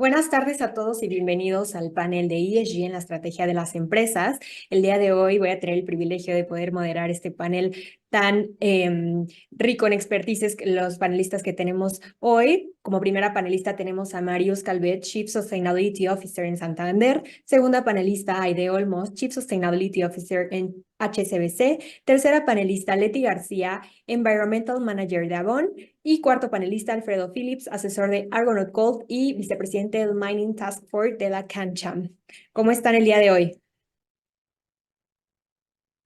Buenas tardes a todos y bienvenidos al panel de ESG en la estrategia de las empresas. El día de hoy voy a tener el privilegio de poder moderar este panel tan rico en expertices que los panelistas que tenemos hoy. Como primera panelista tenemos a Marius Calvet, Chief Sustainability Officer en Santander. Segunda panelista, Aide Olmos, Chief Sustainability Officer en HSBC. Tercera panelista, Leti García, Environmental Manager de Avon. Y cuarto panelista, Alfredo Phillips, asesor de Argonaut Gold y vicepresidente del Mining Task Force de la CANCHAM. ¿Cómo están el día de hoy?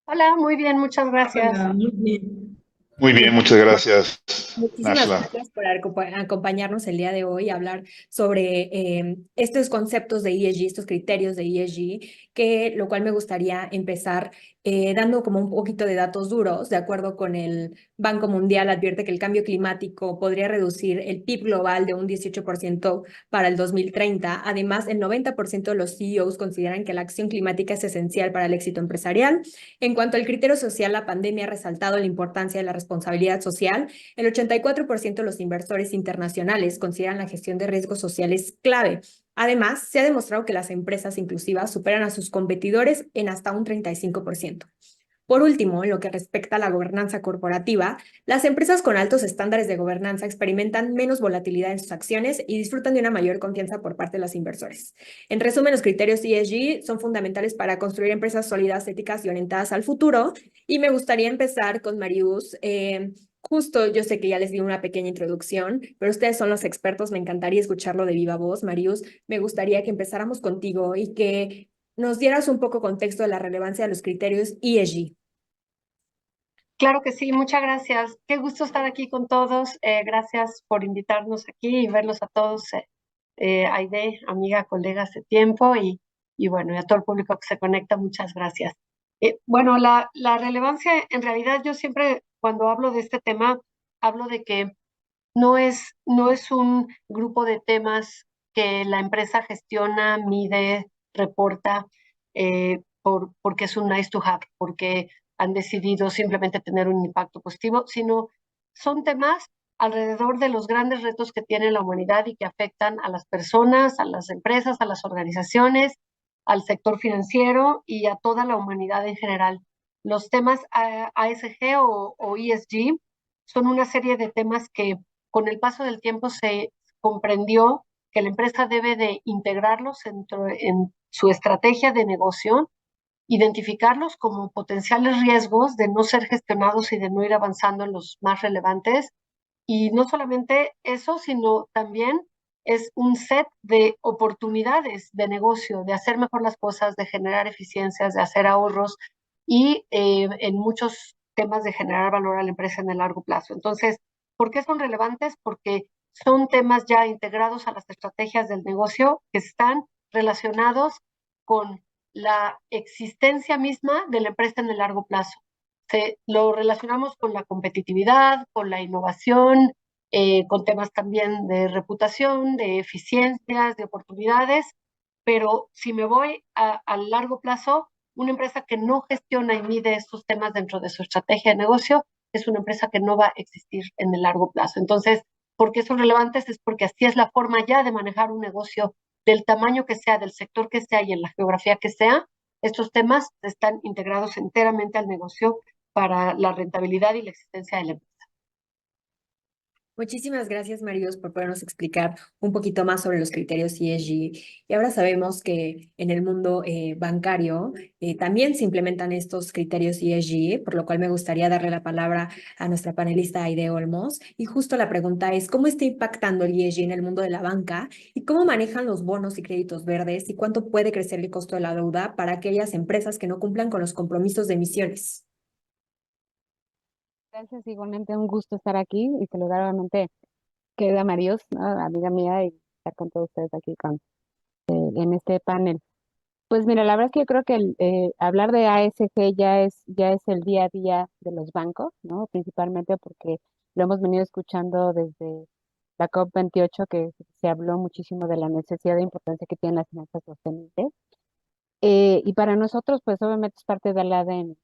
Hola, muy bien, muchas gracias. Hola, muy bien. Muy bien, muchas gracias, Muchísimas Nashla. gracias por acompañarnos el día de hoy a hablar sobre estos conceptos de ESG, estos criterios de ESG, lo cual me gustaría empezar dando como un poquito de datos duros. De acuerdo con el Banco Mundial, advierte que el cambio climático podría reducir el PIB global de un 18% para el 2030. Además, el 90% de los CEOs consideran que la acción climática es esencial para el éxito empresarial. En cuanto al criterio social, la pandemia ha resaltado la importancia de la responsabilidad social. El 84% de los inversores internacionales consideran la gestión de riesgos sociales clave. Además, se ha demostrado que las empresas inclusivas superan a sus competidores en hasta un 35%. Por último, en lo que respecta a la gobernanza corporativa, las empresas con altos estándares de gobernanza experimentan menos volatilidad en sus acciones y disfrutan de una mayor confianza por parte de los inversores. En resumen, los criterios ESG son fundamentales para construir empresas sólidas, éticas y orientadas al futuro. Y me gustaría empezar con Marius. Justo yo sé que ya les di una pequeña introducción, pero ustedes son los expertos, me encantaría escucharlo de viva voz. Marius, me gustaría que empezáramos contigo y que nos dieras un poco contexto de la relevancia de los criterios ESG. Claro que sí, muchas gracias. Qué gusto estar aquí con todos. Gracias por invitarnos aquí y verlos a todos. Aide, amiga, colega hace tiempo y bueno, y a todo el público que se conecta, muchas gracias. Bueno, la relevancia, en realidad yo siempre cuando hablo de este tema, hablo de que no es un grupo de temas que la empresa gestiona, mide, reporta, porque es un nice to have, porque han decidido simplemente tener un impacto positivo, sino son temas alrededor de los grandes retos que tiene la humanidad y que afectan a las personas, a las empresas, a las organizaciones, al sector financiero y a toda la humanidad en general. Los temas ASG o ESG son una serie de temas que con el paso del tiempo se comprendió que la empresa debe de integrarlos en su estrategia de negocio, identificarlos como potenciales riesgos de no ser gestionados y de no ir avanzando en los más relevantes. Y no solamente eso, sino también es un set de oportunidades de negocio, de hacer mejor las cosas, de generar eficiencias, de hacer ahorros y en muchos temas de generar valor a la empresa en el largo plazo. Entonces, ¿por qué son relevantes? Porque son temas ya integrados a las estrategias del negocio que están relacionados con la existencia misma de la empresa en el largo plazo. Lo relacionamos con la competitividad, con la innovación, con temas también de reputación, de eficiencias, de oportunidades, pero si me voy a largo plazo, una empresa que no gestiona y mide estos temas dentro de su estrategia de negocio es una empresa que no va a existir en el largo plazo. Entonces, ¿por qué son relevantes? Es porque así es la forma ya de manejar un negocio del tamaño que sea, del sector que sea y en la geografía que sea. Estos temas están integrados enteramente al negocio para la rentabilidad y la existencia de la empresa. Muchísimas gracias, Marius, por podernos explicar un poquito más sobre los criterios ESG. Y ahora sabemos que en el mundo bancario también se implementan estos criterios ESG, por lo cual me gustaría darle la palabra a nuestra panelista Aide Olmos. Y justo la pregunta es, ¿cómo está impactando el ESG en el mundo de la banca? ¿Y cómo manejan los bonos y créditos verdes? ¿Y cuánto puede crecer el costo de la deuda para aquellas empresas que no cumplan con los compromisos de emisiones? Gracias, igualmente un gusto estar aquí y saludar nuevamente querida Marius, ¿no? Amiga mía, y estar con todos ustedes aquí en este panel. Pues mira, la verdad es que yo creo que hablar de ASG ya es el día a día de los bancos, ¿no? Principalmente porque lo hemos venido escuchando desde la COP28, que se habló muchísimo de la necesidad de importancia que tienen las finanzas sostenibles. Y para nosotros, pues obviamente es parte del ADN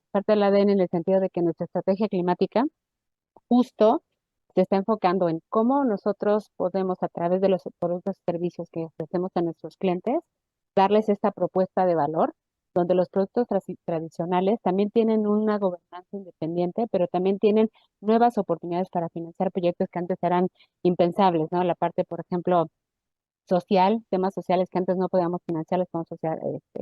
en el sentido de que nuestra estrategia climática justo se está enfocando en cómo nosotros podemos, a través de los productos y servicios que ofrecemos a nuestros clientes, darles esta propuesta de valor, donde los productos tradicionales también tienen una gobernanza independiente, pero también tienen nuevas oportunidades para financiar proyectos que antes eran impensables, ¿no? La parte, por ejemplo, social, temas sociales que antes no podíamos financiar, los podemos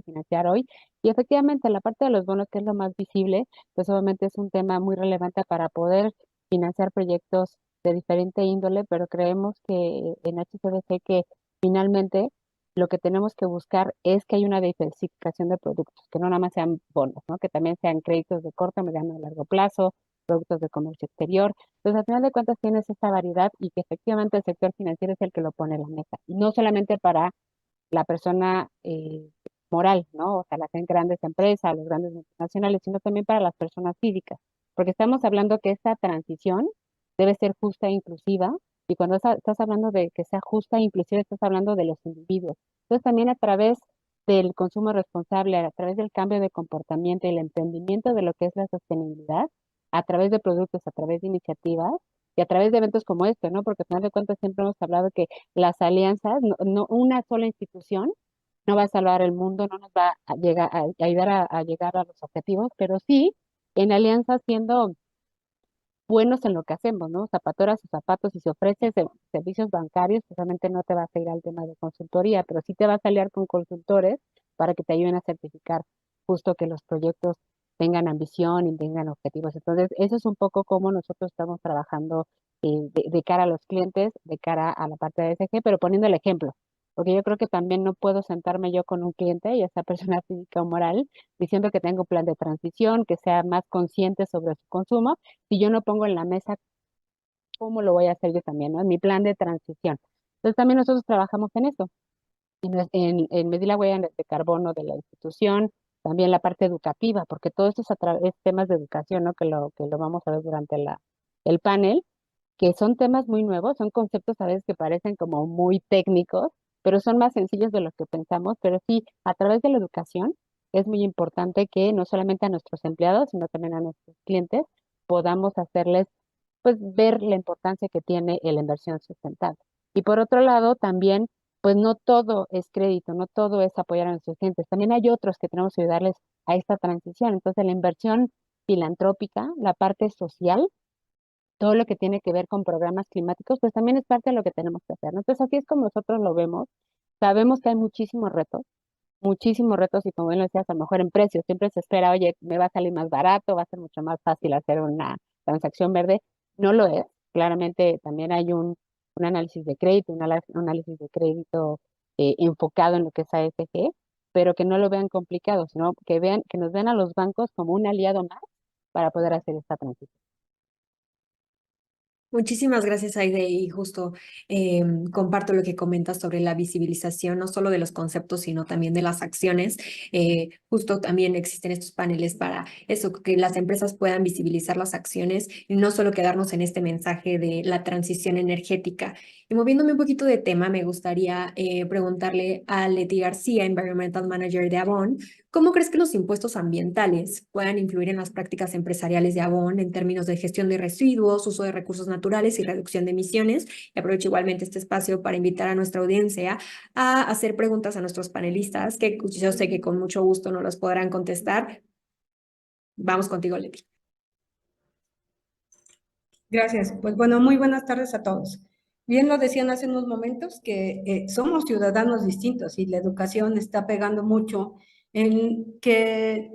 financiar hoy. Y efectivamente, la parte de los bonos, que es lo más visible, pues obviamente es un tema muy relevante para poder financiar proyectos de diferente índole, pero creemos que en HCBC que finalmente lo que tenemos que buscar es que haya una diversificación de productos, que no nada más sean bonos, ¿no? Que también sean créditos de corto, mediano y largo plazo, productos de comercio exterior. Entonces, al final de cuentas, tienes esta variedad y que efectivamente el sector financiero es el que lo pone en la mesa. Y no solamente para la persona moral, ¿no? O sea, las grandes empresas, los grandes multinacionales, sino también para las personas físicas. Porque estamos hablando que esta transición debe ser justa e inclusiva. Y cuando estás hablando de que sea justa e inclusiva, estás hablando de los individuos. Entonces, también a través del consumo responsable, a través del cambio de comportamiento y el entendimiento de lo que es la sostenibilidad, a través de productos, a través de iniciativas y a través de eventos como este, ¿no? Porque al final de cuentas siempre hemos hablado que las alianzas, una sola institución no va a salvar el mundo, no nos va a llegar a ayudar a llegar a los objetivos, pero sí en alianzas siendo buenos en lo que hacemos, ¿no? Zapatoras o zapatos, si se ofrece servicios bancarios, pues realmente no te vas a ir al tema de consultoría, pero sí te vas a aliar con consultores para que te ayuden a certificar justo que los proyectos tengan ambición y tengan objetivos. Entonces, eso es un poco cómo nosotros estamos trabajando de cara a los clientes, de cara a la parte de ESG, pero poniendo el ejemplo, porque yo creo que también no puedo sentarme yo con un cliente, ya sea persona física o moral, diciendo que tengo un plan de transición, que sea más consciente sobre su consumo, si yo no pongo en la mesa cómo lo voy a hacer yo también, ¿no? En mi plan de transición. Entonces también nosotros trabajamos en eso, en medir la huella de carbono de la institución, también la parte educativa, porque todo esto es temas de educación, ¿no? Que lo vamos a ver durante el panel, que son temas muy nuevos, son conceptos a veces que parecen como muy técnicos, pero son más sencillos de lo que pensamos, pero sí, a través de la educación es muy importante que no solamente a nuestros empleados, sino también a nuestros clientes podamos hacerles pues ver la importancia que tiene la inversión sustentable. Y por otro lado, también, pues no todo es crédito, no todo es apoyar a nuestros clientes, también hay otros que tenemos que ayudarles a esta transición. Entonces, la inversión filantrópica, la parte social, todo lo que tiene que ver con programas climáticos, pues también es parte de lo que tenemos que hacer, ¿no? Entonces, así es como nosotros lo vemos. Sabemos que hay muchísimos retos y como bien lo decías, a lo mejor en precios, siempre se espera, oye, me va a salir más barato, va a ser mucho más fácil hacer una transacción verde. No lo es. Claramente también hay un análisis de crédito, un análisis de crédito enfocado en lo que es ASG, pero que no lo vean complicado, sino que vean, que nos vean a los bancos como un aliado más para poder hacer esta transición. Muchísimas gracias, Aide, y justo comparto lo que comentas sobre la visibilización, no solo de los conceptos, sino también de las acciones. Justo también existen estos paneles para eso, que las empresas puedan visibilizar las acciones y no solo quedarnos en este mensaje de la transición energética. Y moviéndome un poquito de tema, me gustaría preguntarle a Leti García, Environmental Manager de Avon, ¿cómo crees que los impuestos ambientales puedan influir en las prácticas empresariales de Avon en términos de gestión de residuos, uso de recursos naturales y reducción de emisiones? Y aprovecho igualmente este espacio para invitar a nuestra audiencia a hacer preguntas a nuestros panelistas, que yo sé que con mucho gusto nos las podrán contestar. Vamos contigo, Leti. Gracias. Pues bueno, muy buenas tardes a todos. Bien lo decían hace unos momentos que somos ciudadanos distintos y la educación está pegando mucho en que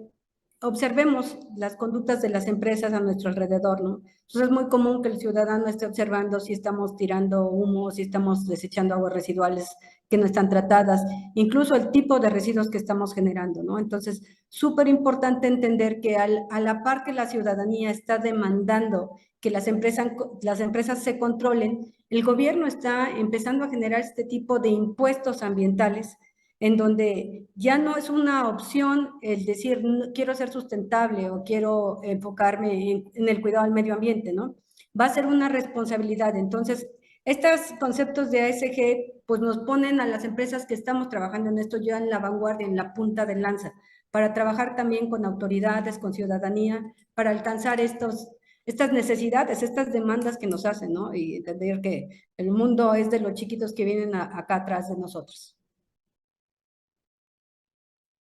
observemos las conductas de las empresas a nuestro alrededor, ¿no? Entonces es muy común que el ciudadano esté observando si estamos tirando humo, si estamos desechando aguas residuales que no están tratadas, incluso el tipo de residuos que estamos generando, ¿no? Entonces, súper importante entender que a la par que la ciudadanía está demandando que las empresas se controlen, el gobierno está empezando a generar este tipo de impuestos ambientales en donde ya no es una opción el decir quiero ser sustentable o quiero enfocarme en el cuidado del medio ambiente, ¿no? Va a ser una responsabilidad. Entonces, estos conceptos de ASG pues nos ponen a las empresas que estamos trabajando en esto ya en la vanguardia, en la punta de lanza, para trabajar también con autoridades, con ciudadanía, para alcanzar estas necesidades, estas demandas que nos hacen, ¿no? Y entender que el mundo es de los chiquitos que vienen acá atrás de nosotros.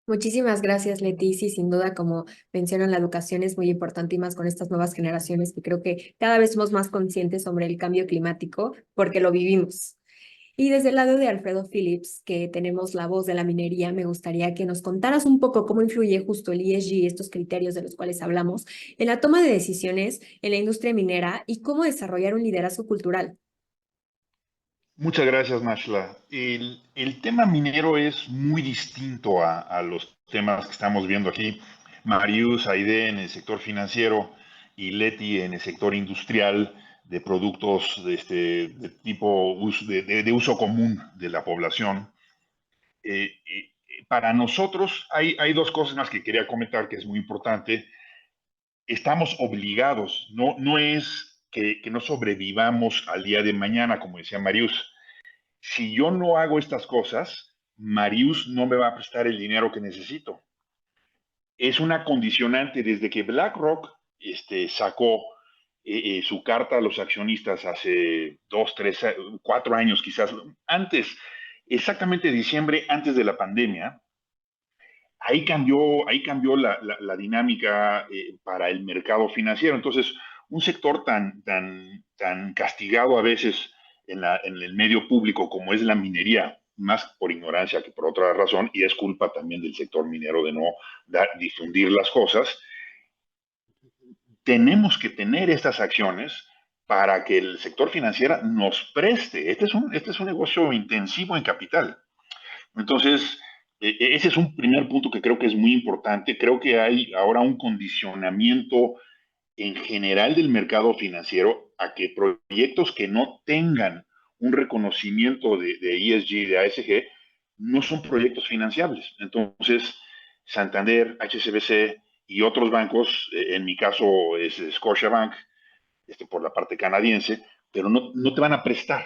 Muchísimas gracias, Leti. Sí, sin duda, como mencionan, la educación es muy importante y más con estas nuevas generaciones que creo que cada vez somos más conscientes sobre el cambio climático porque lo vivimos. Y desde el lado de Alfredo Phillips, que tenemos la voz de la minería, me gustaría que nos contaras un poco cómo influye justo el ESG, estos criterios de los cuales hablamos, en la toma de decisiones en la industria minera y cómo desarrollar un liderazgo cultural. Muchas gracias, Nashla. El tema minero es muy distinto a los temas que estamos viendo aquí. Marius, Aide en el sector financiero y Leti en el sector industrial de productos de tipo de uso común de la población. Para nosotros hay dos cosas más que quería comentar que es muy importante. Estamos obligados, no es que no sobrevivamos al día de mañana, como decía Marius. Si yo no hago estas cosas, Marius no me va a prestar el dinero que necesito. Es una condicionante desde que BlackRock sacó su carta a los accionistas hace 4 años quizás, antes, exactamente diciembre, antes de la pandemia. Ahí cambió la dinámica para el mercado financiero. Entonces, un sector tan castigado a veces en el medio público como es la minería, más por ignorancia que por otra razón, y es culpa también del sector minero de no difundir las cosas, tenemos que tener estas acciones para que el sector financiero nos preste. Este es un negocio intensivo en capital. Entonces, ese es un primer punto que creo que es muy importante. Creo que hay ahora un condicionamiento en general del mercado financiero a que proyectos que no tengan un reconocimiento de ESG, de ASG, no son proyectos financiables. Entonces, Santander, HSBC y otros bancos, en mi caso es Scotiabank, por la parte canadiense, pero no te van a prestar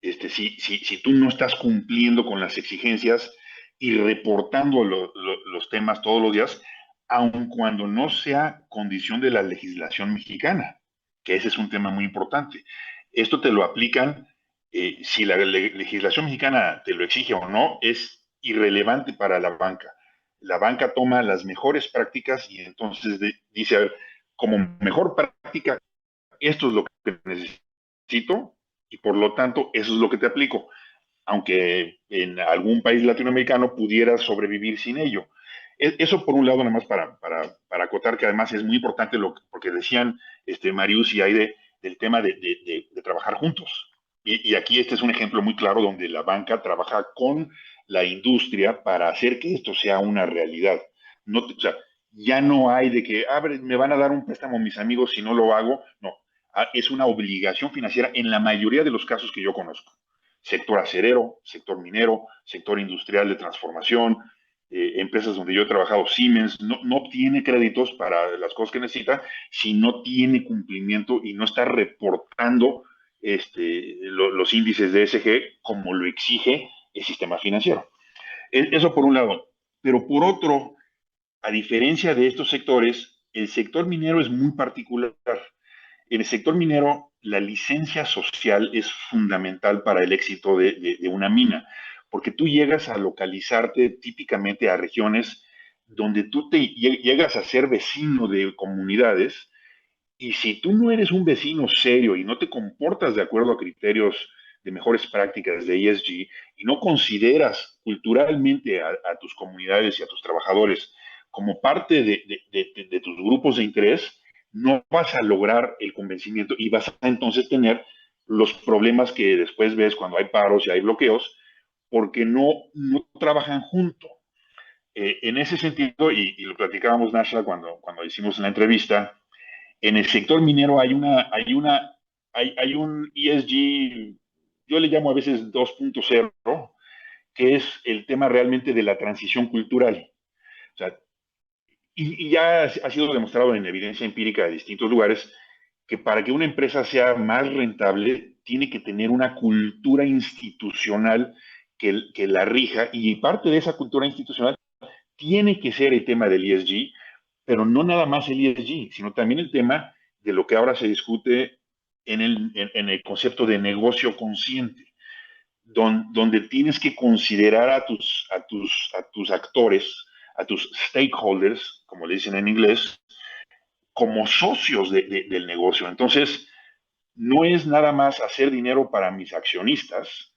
si tú no estás cumpliendo con las exigencias y reportando los temas todos los días, aun cuando no sea condición de la legislación mexicana, que ese es un tema muy importante. Esto te lo aplican, si la legislación mexicana te lo exige o no, es irrelevante para la banca. La banca toma las mejores prácticas y entonces dice, a ver, como mejor práctica, esto es lo que necesito y por lo tanto eso es lo que te aplico, aunque en algún país latinoamericano pudieras sobrevivir sin ello. Eso por un lado, nada más para acotar que además es muy importante porque decían Marius y Aide del tema de trabajar juntos. Y aquí este es un ejemplo muy claro donde la banca trabaja con la industria para hacer que esto sea una realidad. No, o sea, ya no hay de que me van a dar un préstamo mis amigos si no lo hago. No, es una obligación financiera en la mayoría de los casos que yo conozco. Sector acerero, sector minero, sector industrial de transformación, empresas donde yo he trabajado, Siemens, no obtiene créditos para las cosas que necesita si no tiene cumplimiento y no está reportando los índices de ESG como lo exige el sistema financiero. Eso por un lado. Pero por otro, a diferencia de estos sectores, el sector minero es muy particular. En el sector minero, la licencia social es fundamental para el éxito de una mina, porque tú llegas a localizarte típicamente a regiones donde tú llegas a ser vecino de comunidades y si tú no eres un vecino serio y no te comportas de acuerdo a criterios de mejores prácticas de ESG y no consideras culturalmente a tus comunidades y a tus trabajadores como parte de tus grupos de interés, no vas a lograr el convencimiento y vas a entonces tener los problemas que después ves cuando hay paros y hay bloqueos, porque no trabajan juntos. En ese sentido, y lo platicábamos, Nasha, cuando hicimos la entrevista, en el sector minero hay un ESG, yo le llamo a veces 2.0, que es el tema realmente de la transición cultural. O sea, y ya ha sido demostrado en evidencia empírica de distintos lugares que para que una empresa sea más rentable, tiene que tener una cultura institucional que la rija, y parte de esa cultura institucional tiene que ser el tema del ESG, pero no nada más el ESG, sino también el tema de lo que ahora se discute en el concepto de negocio consciente, donde tienes que considerar a tus actores, a tus stakeholders, como le dicen en inglés, como socios del negocio. Entonces, no es nada más hacer dinero para mis accionistas,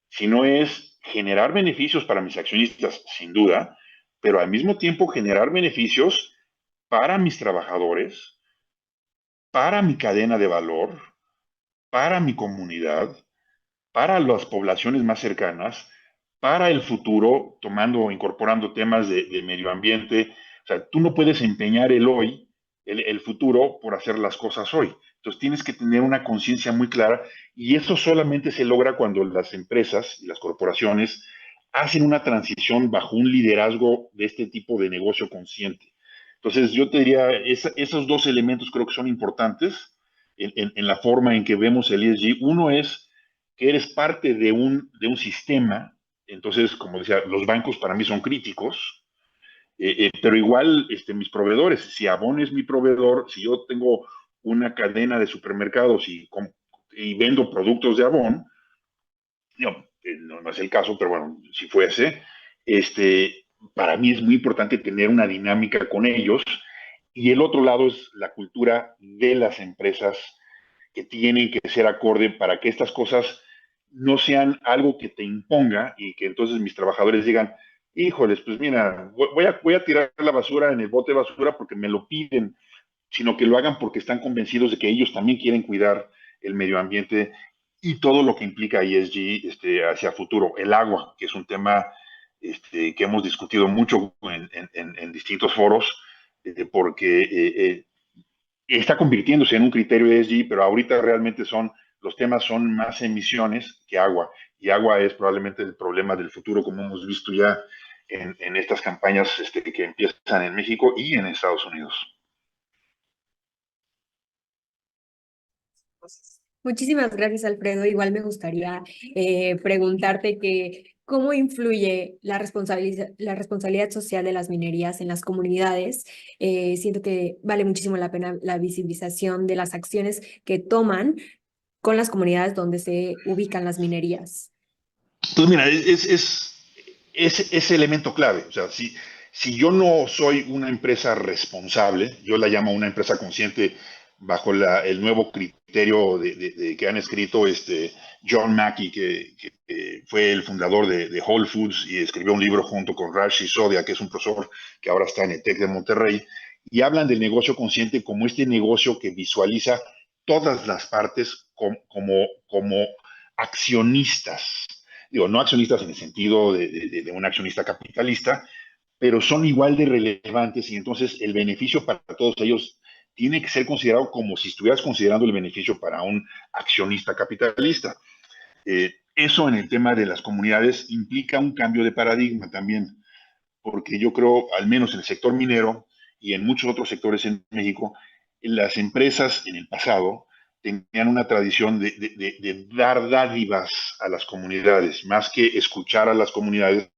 sino es generar beneficios para mis accionistas, sin duda, pero al mismo tiempo generar beneficios para mis trabajadores, para mi cadena de valor, para mi comunidad, para las poblaciones más cercanas, para el futuro, tomando o incorporando temas de medio ambiente. O sea, tú no puedes empeñar el hoy, el futuro, por hacer las cosas hoy. Entonces tienes que tener una conciencia muy clara y eso solamente se logra cuando las empresas y las corporaciones hacen una transición bajo un liderazgo de este tipo de negocio consciente. Entonces yo te diría, esos dos elementos creo que son importantes en la forma en que vemos el ESG. Uno es que eres parte de un sistema, entonces, como decía, los bancos para mí son críticos, pero igual mis proveedores, si Avon es mi proveedor, si yo tengo una cadena de supermercados y vendo productos de Avon, no es el caso, pero bueno, si fuese, para mí es muy importante tener una dinámica con ellos. Y el otro lado es la cultura de las empresas que tienen que ser acorde para que estas cosas no sean algo que te imponga y que entonces mis trabajadores digan, híjoles, pues mira, voy a tirar la basura en el bote de basura porque me lo piden, sino que lo hagan porque están convencidos de que ellos también quieren cuidar el medio ambiente y todo lo que implica ESG hacia futuro. El agua, que es un tema que hemos discutido mucho en distintos foros, porque está convirtiéndose en un criterio ESG, pero ahorita realmente los temas son más emisiones que agua, y agua es probablemente el problema del futuro, como hemos visto ya en estas campañas que empiezan en México y en Estados Unidos. Muchísimas gracias, Alfredo. Igual me gustaría preguntarte que cómo influye la responsabilidad social de las minerías en las comunidades. Siento que vale muchísimo la pena la visibilización de las acciones que toman con las comunidades donde se ubican las minerías. Pues mira, es elemento clave. O sea, si yo no soy una empresa responsable, yo la llamo una empresa consciente bajo el nuevo criterio que han escrito John Mackey, que fue el fundador de Whole Foods y escribió un libro junto con Raj Sisodia, que es un profesor que ahora está en el TEC de Monterrey, y hablan del negocio consciente como este negocio que visualiza todas las partes como accionistas. Digo, no accionistas en el sentido de un accionista capitalista, pero son igual de relevantes y entonces el beneficio para todos ellos tiene que ser considerado como si estuvieras considerando el beneficio para un accionista capitalista. Eso en el tema de las comunidades implica un cambio de paradigma también, porque yo creo, al menos en el sector minero y en muchos otros sectores en México, las empresas en el pasado tenían una tradición de dar dádivas a las comunidades, más que escuchar a las comunidades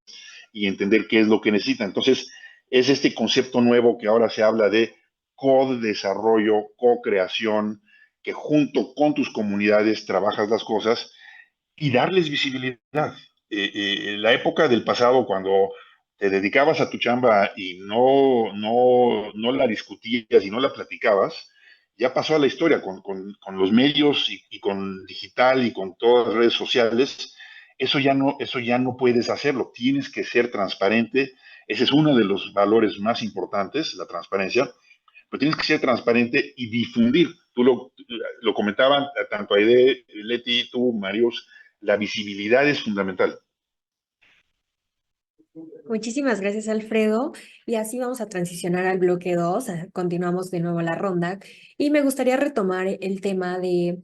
y entender qué es lo que necesitan. Entonces, es este concepto nuevo que ahora se habla de co-desarrollo, co-creación, que junto con tus comunidades trabajas las cosas y darles visibilidad. La época del pasado, cuando te dedicabas a tu chamba y no la discutías y no la platicabas, ya pasó a la historia con los medios y con digital y con todas las redes sociales. Eso ya no puedes hacerlo. Tienes que ser transparente. Ese es uno de los valores más importantes, la transparencia. Pero tienes que ser transparente y difundir. Tú lo comentaban tanto Aide, Leti, tú, Marius, la visibilidad es fundamental. Muchísimas gracias, Alfredo. Y así vamos a transicionar al bloque 2. Continuamos de nuevo la ronda. Y me gustaría retomar el tema de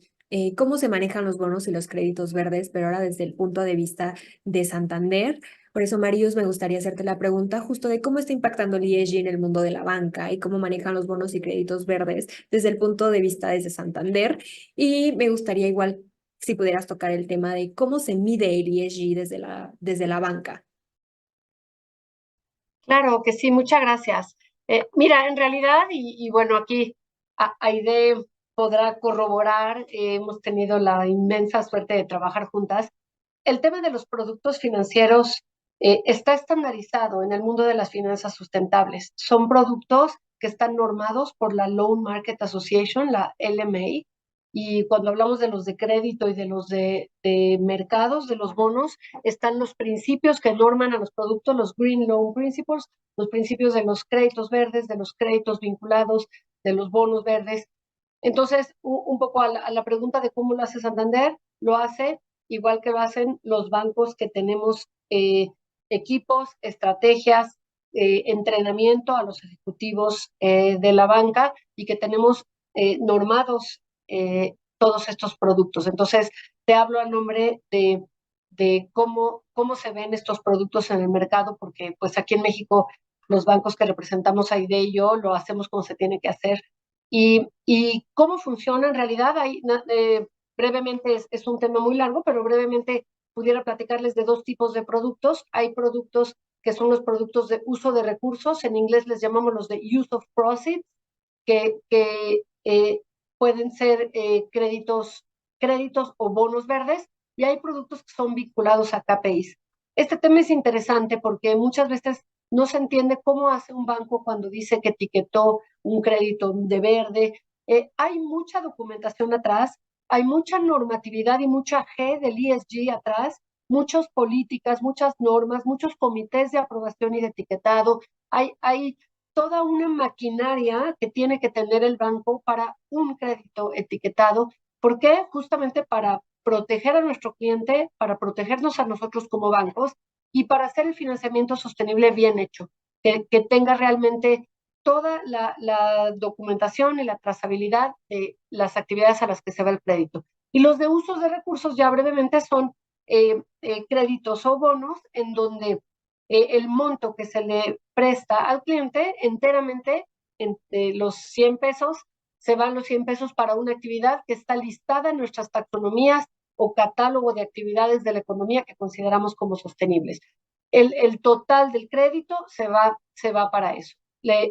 cómo se manejan los bonos y los créditos verdes, pero ahora desde el punto de vista de Santander. Por eso, Marius, me gustaría hacerte la pregunta justo de cómo está impactando el ESG en el mundo de la banca y cómo manejan los bonos y créditos verdes desde el punto de vista desde Santander. Y me gustaría igual si pudieras tocar el tema de cómo se mide el ESG desde la banca. Claro que sí, muchas gracias. Mira, en realidad, y bueno, aquí Aide podrá corroborar, hemos tenido la inmensa suerte de trabajar juntas. El tema de los productos financieros está estandarizado en el mundo de las finanzas sustentables. Son productos que están normados por la Loan Market Association, la LMA, y cuando hablamos de los de crédito y de los de mercados, de los bonos, están los principios que norman a los productos, los Green Loan Principles, los principios de los créditos verdes, de los créditos vinculados, de los bonos verdes. Entonces, un poco a la pregunta de cómo lo hace Santander, lo hace igual que lo hacen los bancos que tenemos equipos, estrategias, entrenamiento a los ejecutivos de la banca y que tenemos normados todos estos productos. Entonces, te hablo a nombre de cómo se ven estos productos en el mercado, porque pues aquí en México los bancos que representamos a IDE y yo lo hacemos como se tiene que hacer. Y cómo funciona en realidad, brevemente es un tema muy largo, pero brevemente pudiera platicarles de dos tipos de productos. Hay productos que son los productos de uso de recursos, en inglés les llamamos los de use of proceeds, que pueden ser créditos o bonos verdes, y hay productos que son vinculados a KPIs. Este tema es interesante porque muchas veces no se entiende cómo hace un banco cuando dice que etiquetó un crédito de verde. Hay mucha documentación atrás, hay mucha normatividad y mucha G del ESG atrás, muchas políticas, muchas normas, muchos comités de aprobación y de etiquetado. Hay toda una maquinaria que tiene que tener el banco para un crédito etiquetado. ¿Por qué? Justamente para proteger a nuestro cliente, para protegernos a nosotros como bancos y para hacer el financiamiento sostenible bien hecho, que tenga realmente toda la documentación y la trazabilidad de las actividades a las que se va el crédito. Y los de usos de recursos ya brevemente son créditos o bonos en donde el monto que se le presta al cliente enteramente, entre los 100 pesos, se van los 100 pesos para una actividad que está listada en nuestras taxonomías o catálogo de actividades de la economía que consideramos como sostenibles. El total del crédito se va para eso.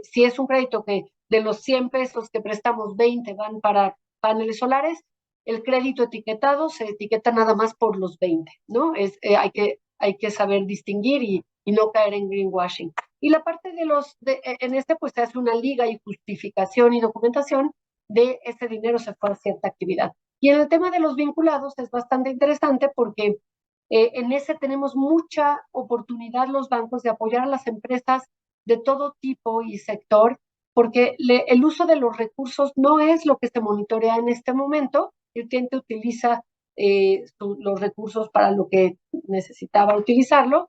Si es un crédito que de los 100 pesos que prestamos, 20 van para paneles solares, el crédito etiquetado se etiqueta nada más por los 20, ¿no? Hay que saber distinguir y no caer en greenwashing. Y la parte en este pues se hace una liga y justificación y documentación de ese dinero se fue a cierta actividad. Y en el tema de los vinculados es bastante interesante porque en ese tenemos mucha oportunidad los bancos de apoyar a las empresas de todo tipo y sector, porque el uso de los recursos no es lo que se monitorea en este momento. El cliente utiliza los recursos para lo que necesitaba utilizarlo,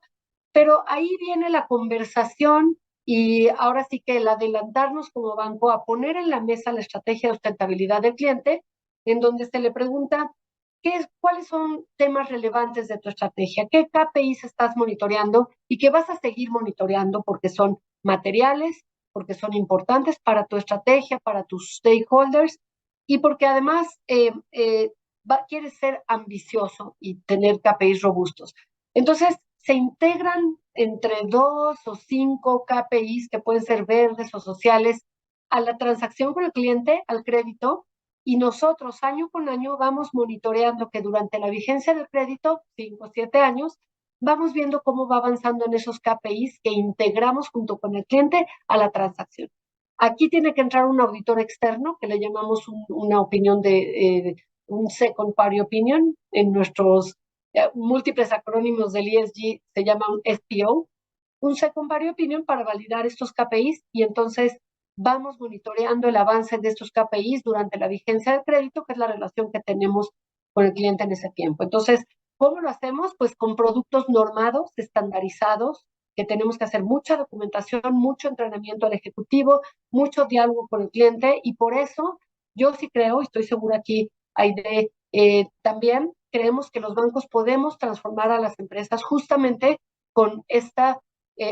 pero ahí viene la conversación y ahora sí que el adelantarnos como banco a poner en la mesa la estrategia de sustentabilidad del cliente, en donde se le pregunta cuáles son temas relevantes de tu estrategia, qué KPIs estás monitoreando y qué vas a seguir monitoreando porque son materiales, porque son importantes para tu estrategia, para tus stakeholders y porque además quieres ser ambicioso y tener KPIs robustos. Entonces, se integran entre 2 o 5 KPIs que pueden ser verdes o sociales a la transacción con el cliente, al crédito, y nosotros año con año vamos monitoreando que durante la vigencia del crédito, 5 o 7 años, vamos viendo cómo va avanzando en esos KPIs que integramos junto con el cliente a la transacción. Aquí tiene que entrar un auditor externo, que le llamamos una opinión un second party opinion. En nuestros múltiples acrónimos del ESG se llama un SPO, un second party opinion para validar estos KPIs y entonces vamos monitoreando el avance de estos KPIs durante la vigencia del crédito, que es la relación que tenemos con el cliente en ese tiempo. Entonces, ¿cómo lo hacemos? Pues con productos normados, estandarizados, que tenemos que hacer mucha documentación, mucho entrenamiento al ejecutivo, mucho diálogo con el cliente y por eso yo sí creo, y estoy segura aquí, Aide, también creemos que los bancos podemos transformar a las empresas justamente con este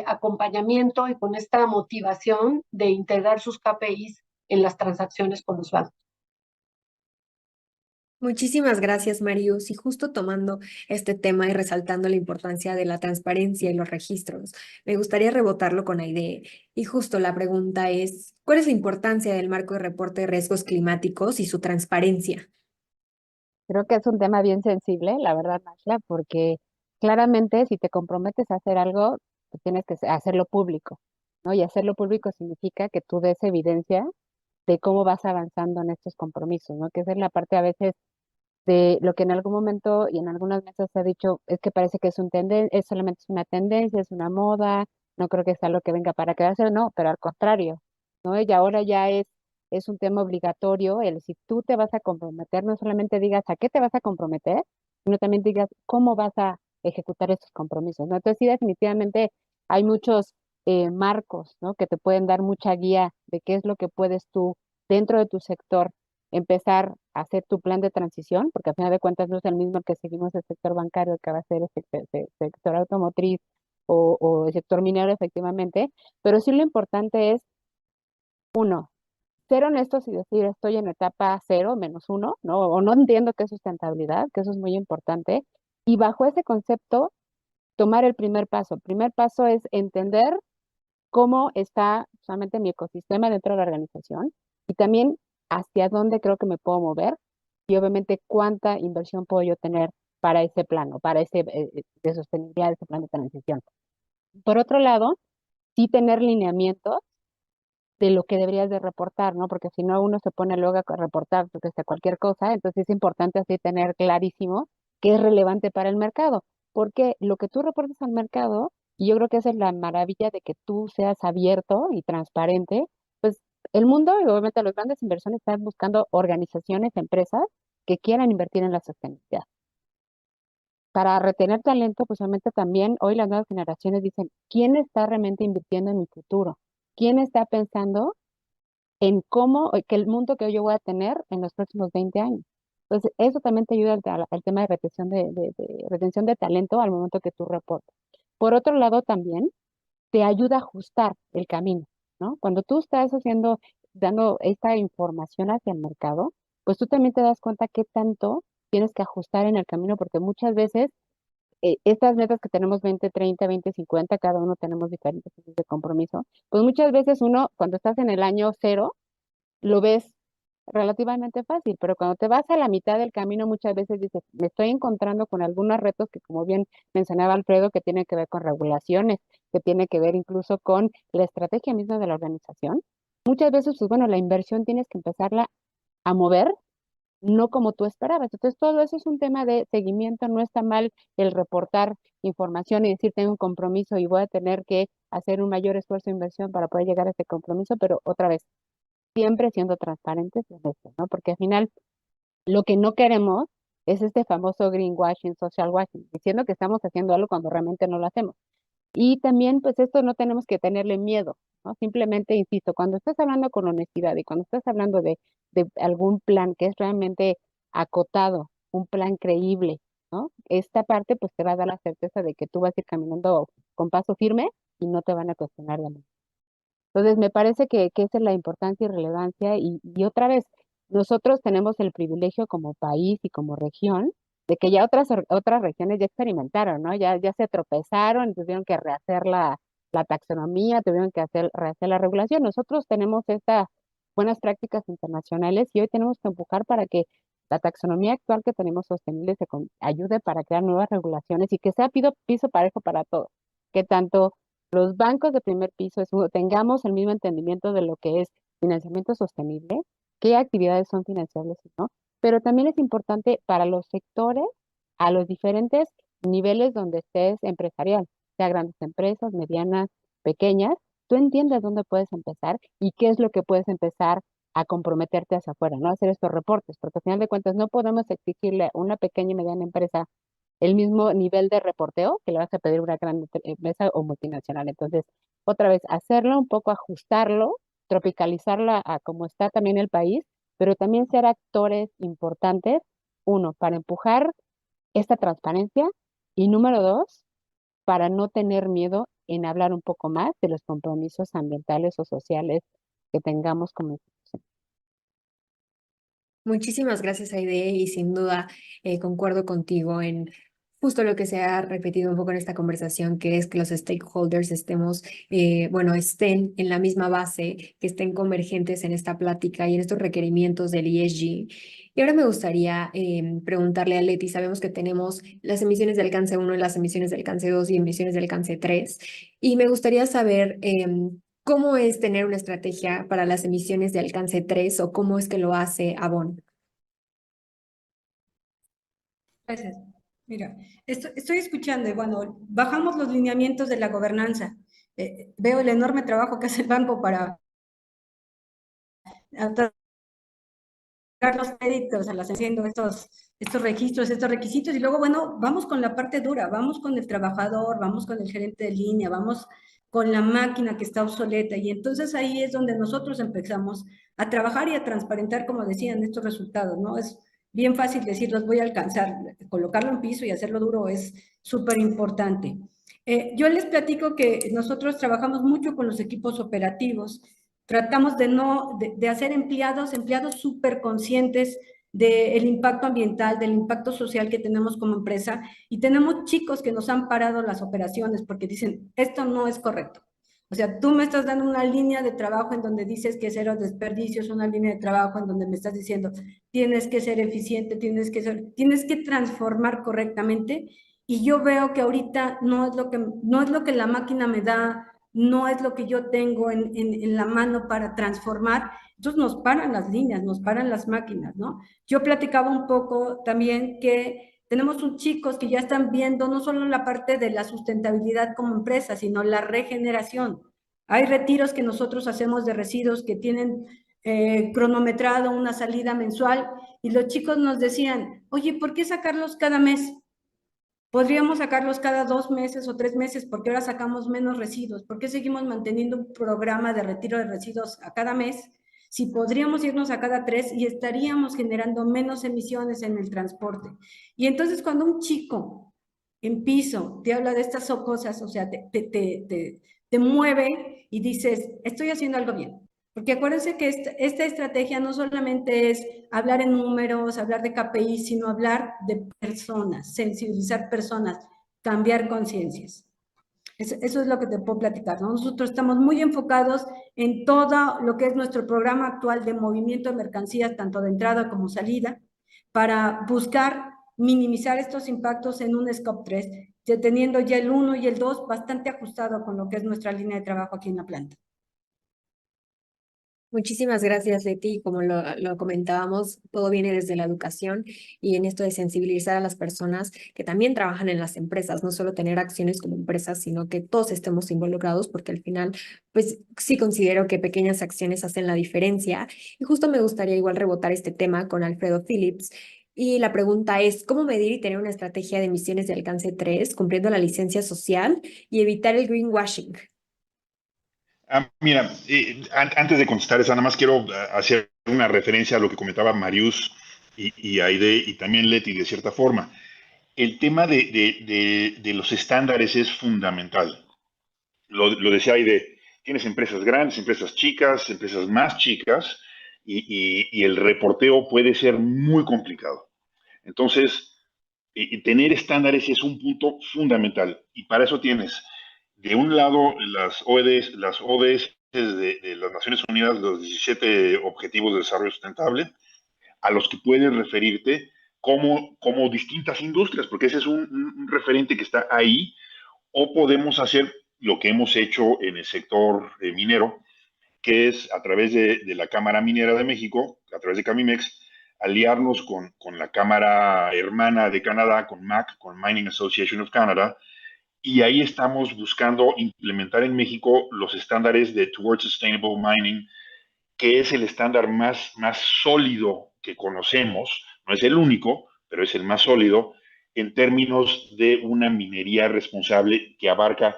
acompañamiento y con esta motivación de integrar sus KPIs en las transacciones con los bancos. Muchísimas gracias, Marius. Y justo tomando este tema y resaltando la importancia de la transparencia y los registros, me gustaría rebotarlo con Aide. Y justo la pregunta es, ¿cuál es la importancia del marco de reporte de riesgos climáticos y su transparencia? Creo que es un tema bien sensible, la verdad, Nashla, porque claramente si te comprometes a hacer algo, pues tienes que hacerlo público, ¿no? Y hacerlo público significa que tú des evidencia de cómo vas avanzando en estos compromisos, ¿no? Que esa es la parte a veces de lo que en algún momento y en algunas mesas se ha dicho, es que parece que es solamente es una tendencia, es una moda, no creo que sea lo que venga para quedarse, no, pero al contrario, ¿no? Y ahora ya es un tema obligatorio, el si tú te vas a comprometer, no solamente digas a qué te vas a comprometer, sino también digas cómo vas a ejecutar esos compromisos, ¿no? Entonces sí, definitivamente hay muchos marcos, ¿no? Que te pueden dar mucha guía de qué es lo que puedes tú dentro de tu sector empezar a hacer tu plan de transición, porque al final de cuentas no es el mismo que seguimos el sector bancario, que va a ser sector automotriz o el sector minero, efectivamente, pero sí lo importante es, uno, ser honestos y decir estoy en etapa cero, -1, ¿no? O no entiendo qué es sustentabilidad, que eso es muy importante, y bajo ese concepto, tomar el primer paso. El primer paso es entender cómo está solamente mi ecosistema dentro de la organización y también hacia dónde creo que me puedo mover y obviamente cuánta inversión puedo yo tener para ese plano, para ese de sostenibilidad, ese plan de transición. Por otro lado, sí tener lineamientos de lo que deberías de reportar, ¿no? Porque si no, uno se pone luego a reportar desde cualquier cosa, entonces es importante así tener clarísimo qué es relevante para el mercado, porque lo que tú reportes al mercado, y yo creo que esa es la maravilla de que tú seas abierto y transparente, pues el mundo y obviamente los grandes inversiones están buscando organizaciones, empresas que quieran invertir en la sostenibilidad. Para retener talento, pues obviamente también hoy las nuevas generaciones dicen, ¿quién está realmente invirtiendo en mi futuro? ¿Quién está pensando en cómo, que el mundo que yo voy a tener en los próximos 20 años? Entonces, eso también te ayuda al tema de retención de retención de talento al momento que tú reportas. Por otro lado, también te ayuda a ajustar el camino, ¿no? Cuando tú estás dando esta información hacia el mercado, pues tú también te das cuenta qué tanto tienes que ajustar en el camino, porque muchas veces estas metas que tenemos 20, 30, 20, 50, cada uno tenemos diferentes tipos de compromiso, pues muchas veces uno, cuando estás en el año cero, lo ves relativamente fácil, pero cuando te vas a la mitad del camino, muchas veces dices, me estoy encontrando con algunos retos que, como bien mencionaba Alfredo, que tienen que ver con regulaciones, que tiene que ver incluso con la estrategia misma de la organización. Muchas veces, pues bueno, la inversión tienes que empezarla a mover no como tú esperabas. Entonces, todo eso es un tema de seguimiento. No está mal el reportar información y decir, tengo un compromiso y voy a tener que hacer un mayor esfuerzo de inversión para poder llegar a ese compromiso, pero otra vez, siempre siendo transparentes en esto, ¿no? Porque al final, lo que no queremos es este famoso greenwashing, social washing, diciendo que estamos haciendo algo cuando realmente no lo hacemos. Y también, pues esto no tenemos que tenerle miedo, ¿no? Simplemente, insisto, cuando estás hablando con honestidad y cuando estás hablando de algún plan que es realmente acotado, un plan creíble, ¿no? Esta parte, pues te va a dar la certeza de que tú vas a ir caminando con paso firme y no te van a cuestionar de nada. Entonces, me parece que esa es la importancia y relevancia. Y otra vez, nosotros tenemos el privilegio como país y como región de que ya otras regiones ya experimentaron, ¿no? Ya se tropezaron, tuvieron que rehacer la taxonomía, tuvieron que rehacer la regulación. Nosotros tenemos estas buenas prácticas internacionales y hoy tenemos que empujar para que la taxonomía actual que tenemos sostenible ayude para crear nuevas regulaciones y que sea piso parejo para todos. Que tanto los bancos de primer piso tengamos el mismo entendimiento de lo que es financiamiento sostenible, qué actividades son financiables y no, pero también es importante para los sectores, a los diferentes niveles donde estés empresarial, sea grandes empresas, medianas, pequeñas, tú entiendes dónde puedes empezar y qué es lo que puedes empezar a comprometerte hacia afuera, ¿no? Hacer estos reportes, porque al final de cuentas no podemos exigirle a una pequeña y mediana empresa el mismo nivel de reporteo que le vas a pedir a una gran empresa o multinacional. Entonces, otra vez, hacerlo un poco, ajustarlo, tropicalizarlo a como está también el país, pero también ser actores importantes, uno, para empujar esta transparencia y número dos, para no tener miedo en hablar un poco más de los compromisos ambientales o sociales que tengamos como institución. Muchísimas gracias, Aide, y sin duda concuerdo contigo en justo lo que se ha repetido un poco en esta conversación, que es que los stakeholders estemos, bueno, estén en la misma base, que estén convergentes en esta plática y en estos requerimientos del ESG. Y ahora me gustaría preguntarle a Leti, sabemos que tenemos las emisiones de alcance 1, las emisiones de alcance 2 y emisiones de alcance 3, y me gustaría saber ¿cómo es tener una estrategia para las emisiones de alcance 3 o cómo es que lo hace Avon? Gracias. Mira, estoy escuchando y bueno, bajamos los lineamientos de la gobernanza. Veo el enorme trabajo que hace el banco para los créditos, haciendo estos registros, estos requisitos, y luego, bueno, vamos con la parte dura, vamos con el trabajador, vamos con el gerente de línea, vamos con la máquina que está obsoleta, y entonces ahí es donde nosotros empezamos a trabajar y a transparentar, como decían, estos resultados, ¿no? Es bien fácil decir, los voy a alcanzar, colocarlo en piso y hacerlo duro es súper importante. Yo les platico que nosotros trabajamos mucho con los equipos operativos. Tratamos de hacer empleados súper conscientes del impacto ambiental, del impacto social que tenemos como empresa, y tenemos chicos que nos han parado las operaciones porque dicen, esto no es correcto. O sea, tú me estás dando una línea de trabajo en donde dices que cero desperdicios, una línea de trabajo en donde me estás diciendo, tienes que ser eficiente, tienes que transformar correctamente, y yo veo que ahorita no es lo que la máquina me da, no es lo que yo tengo en la mano para transformar. Entonces nos paran las líneas, nos paran las máquinas, ¿no? Yo platicaba un poco también que tenemos un chicos que ya están viendo no solo la parte de la sustentabilidad como empresa, sino la regeneración. Hay retiros que nosotros hacemos de residuos que tienen cronometrado una salida mensual, y los chicos nos decían, oye, ¿por qué sacarlos cada mes? Podríamos sacarlos cada 2 meses o 3 meses, porque ahora sacamos menos residuos. ¿Por qué seguimos manteniendo un programa de retiro de residuos a cada mes? Si podríamos irnos a cada 3 y estaríamos generando menos emisiones en el transporte. Y entonces cuando un chico en piso te habla de estas cosas, o sea, te mueve y dices, estoy haciendo algo bien. Porque acuérdense que esta estrategia no solamente es hablar en números, hablar de KPI, sino hablar de personas, sensibilizar personas, cambiar conciencias. Eso es lo que te puedo platicar, ¿no? Nosotros estamos muy enfocados en todo lo que es nuestro programa actual de movimiento de mercancías, tanto de entrada como salida, para buscar minimizar estos impactos en un scope 3, teniendo ya el 1 y el 2 bastante ajustado con lo que es nuestra línea de trabajo aquí en la planta. Muchísimas gracias, Leti. Como lo comentábamos, todo viene desde la educación y en esto de sensibilizar a las personas que también trabajan en las empresas, no solo tener acciones como empresas, sino que todos estemos involucrados, porque al final, pues sí considero que pequeñas acciones hacen la diferencia. Y justo me gustaría igual rebotar este tema con Alfredo Phillips. Y la pregunta es, ¿cómo medir y tener una estrategia de emisiones de alcance 3, cumpliendo la licencia social y evitar el greenwashing? Mira, antes de contestar esa, nada más quiero hacer una referencia a lo que comentaba Marius y Aide y también Leti de cierta forma. El tema de los estándares es fundamental. Lo decía Aide, tienes empresas grandes, empresas chicas, empresas más chicas, y el reporteo puede ser muy complicado. Entonces, tener estándares es un punto fundamental, y para eso tienes de un lado las ODS de las Naciones Unidas, los 17 Objetivos de Desarrollo Sustentable, a los que puedes referirte como distintas industrias, porque ese es un referente que está ahí, o podemos hacer lo que hemos hecho en el sector minero, que es a través de la Cámara Minera de México, a través de Camimex, aliarnos con la Cámara Hermana de Canadá, con MAC, con Mining Association of Canada, y ahí estamos buscando implementar en México los estándares de Towards Sustainable Mining, que es el estándar más sólido que conocemos. No es el único, pero es el más sólido en términos de una minería responsable que abarca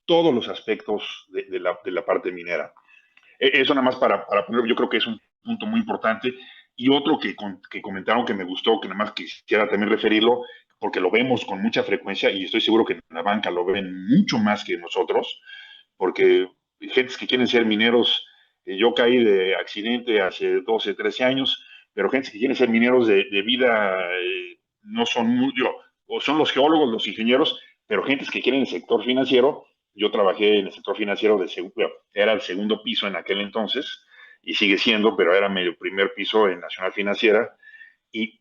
todos los aspectos de la parte minera. Eso nada más para ponerlo, yo creo que es un punto muy importante. Y otro que comentaron que me gustó, que nada más quisiera también referirlo, porque lo vemos con mucha frecuencia y estoy seguro que en la banca lo ven mucho más que nosotros, porque gentes que quieren ser mineros, yo caí de accidente hace 12, 13 años, pero gente que quiere ser mineros de vida no son muy, o son los geólogos, los ingenieros, pero gentes que quieren el sector financiero. Yo trabajé en el sector financiero, era el segundo piso en aquel entonces, y sigue siendo, pero era medio primer piso en Nacional Financiera. Y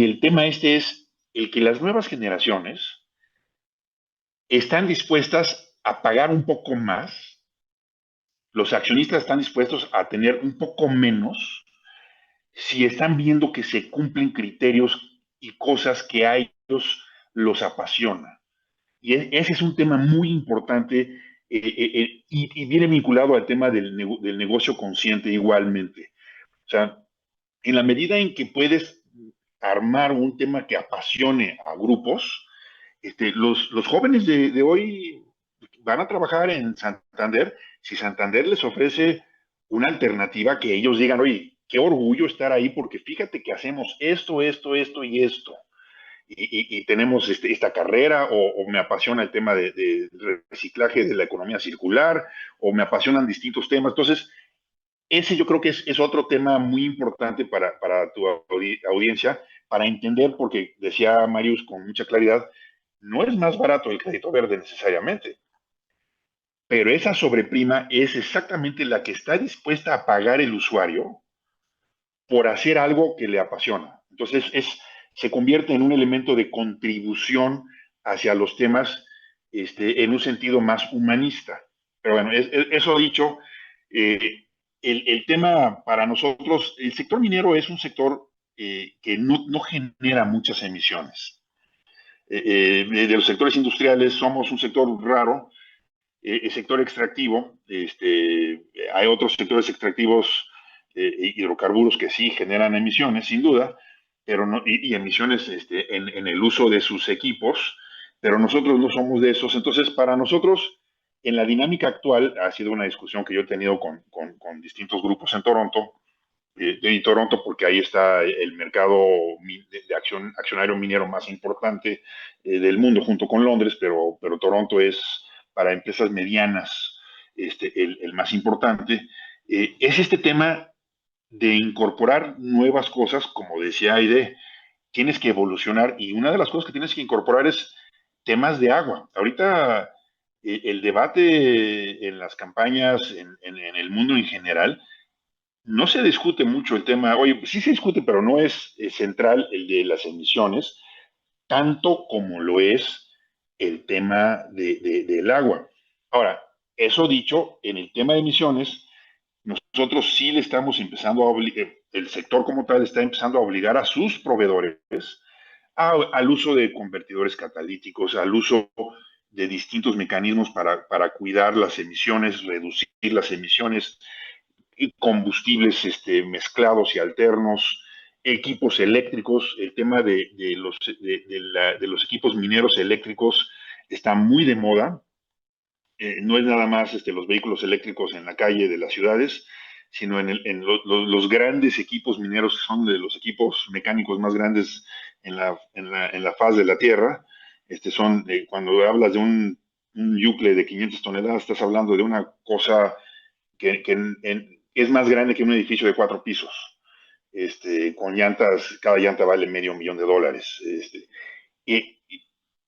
el tema este es el que las nuevas generaciones están dispuestas a pagar un poco más, los accionistas están dispuestos a tener un poco menos si están viendo que se cumplen criterios y cosas que a ellos los apasiona. Y ese es un tema muy importante y viene vinculado al tema del negocio consciente igualmente. O sea, en la medida en que puedes armar un tema que apasione a grupos, los jóvenes de hoy van a trabajar en Santander si Santander les ofrece una alternativa que ellos digan, oye, qué orgullo estar ahí porque fíjate que hacemos esto, esto y esto. Y tenemos esta carrera, o me apasiona el tema de reciclaje de la economía circular, o me apasionan distintos temas. Entonces, ese yo creo que es otro tema muy importante para tu audiencia, para entender, porque decía Marius con mucha claridad, no es más barato el crédito verde necesariamente, pero esa sobreprima es exactamente la que está dispuesta a pagar el usuario por hacer algo que le apasiona. Entonces, se convierte en un elemento de contribución hacia los temas en un sentido más humanista. Pero bueno, eso dicho, el tema para nosotros, el sector minero es un sector que no genera muchas emisiones. De los sectores industriales somos un sector raro, el sector extractivo, hay otros sectores extractivos, hidrocarburos que sí generan emisiones, sin duda, pero no, y emisiones en el uso de sus equipos, pero nosotros no somos de esos. Entonces, para nosotros, en la dinámica actual, ha sido una discusión que yo he tenido con distintos grupos en Toronto, Toronto porque ahí está el mercado de accionario minero más importante del mundo junto con Londres, pero Toronto es para empresas medianas el más importante. Es este tema de incorporar nuevas cosas, como decía Aide, tienes que evolucionar y una de las cosas que tienes que incorporar es temas de agua. Ahorita el debate en las campañas, en el mundo en general, no se discute mucho el tema, oye, sí se discute, pero no es central el de las emisiones, tanto como lo es el tema del agua. Ahora, eso dicho, en el tema de emisiones, nosotros sí le estamos empezando a obligar, el sector como tal está empezando a obligar a sus proveedores al uso de convertidores catalíticos, al uso de distintos mecanismos para cuidar las emisiones, reducir las emisiones, combustibles mezclados y alternos, equipos eléctricos. El tema de los equipos mineros eléctricos está muy de moda. No es nada más los vehículos eléctricos en la calle de las ciudades, sino los grandes equipos mineros, que son de los equipos mecánicos más grandes en la faz de la Tierra. Cuando hablas de un yucle de 500 toneladas, estás hablando de una cosa que es más grande que un edificio de 4 pisos. Con llantas, cada llanta vale $500,000. Y,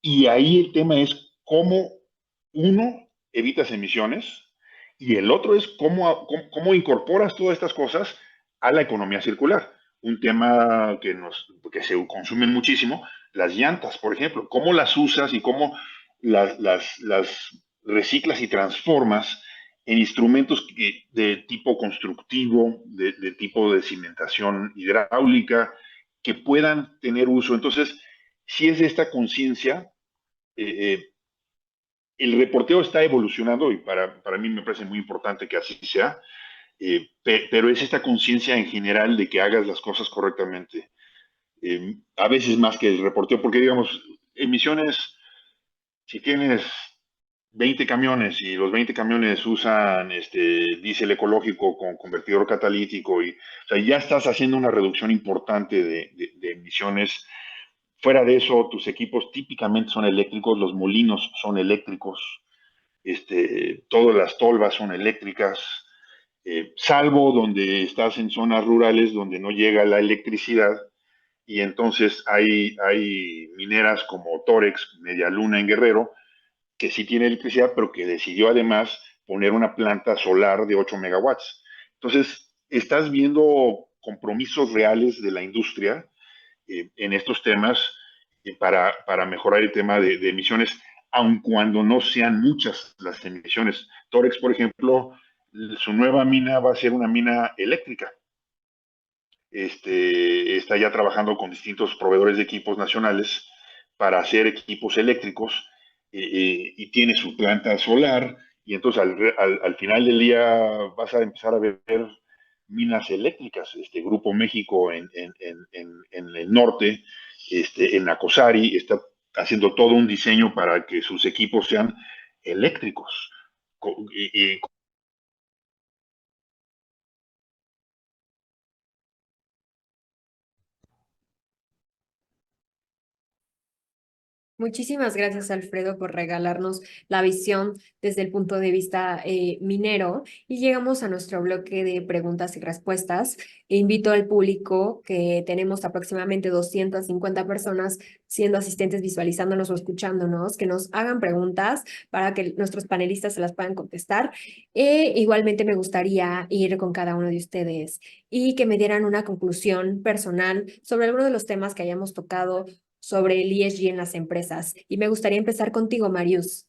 y ahí el tema es cómo uno evitas emisiones y el otro es cómo incorporas todas estas cosas a la economía circular. Un tema que se consume muchísimo, las llantas, por ejemplo, cómo las usas y cómo las reciclas y transformas en instrumentos de tipo constructivo, de tipo de cimentación hidráulica, que puedan tener uso. Entonces, si es esta conciencia, el reporteo está evolucionando y para mí me parece muy importante que así sea, pero es esta conciencia en general de que hagas las cosas correctamente. A veces más que el reporteo, porque digamos, emisiones, si tienes 20 camiones y los 20 camiones usan diésel ecológico con convertidor catalítico, o sea, ya estás haciendo una reducción importante de emisiones. Fuera de eso, tus equipos típicamente son eléctricos, los molinos son eléctricos, todas las tolvas son eléctricas. salvo donde estás en zonas rurales donde no llega la electricidad, y entonces hay mineras como Torex, Media Luna en Guerrero, que sí tiene electricidad, pero que decidió además poner una planta solar de 8 megawatts. Entonces, estás viendo compromisos reales de la industria en estos temas para mejorar el tema de emisiones, aun cuando no sean muchas las emisiones. Torex, por ejemplo, su nueva mina va a ser una mina eléctrica. Está ya trabajando con distintos proveedores de equipos nacionales para hacer equipos eléctricos y tiene su planta solar y entonces al final del día vas a empezar a ver minas eléctricas. Grupo México en el norte, en Nacosari, está haciendo todo un diseño para que sus equipos sean eléctricos. Y Muchísimas gracias, Alfredo, por regalarnos la visión desde el punto de vista minero. Y llegamos a nuestro bloque de preguntas y respuestas. E invito al público, que tenemos aproximadamente 250 personas siendo asistentes visualizándonos o escuchándonos, que nos hagan preguntas para que nuestros panelistas se las puedan contestar. Igualmente me gustaría ir con cada uno de ustedes y que me dieran una conclusión personal sobre alguno de los temas que hayamos tocado sobre el ESG en las empresas. Y me gustaría empezar contigo, Marius.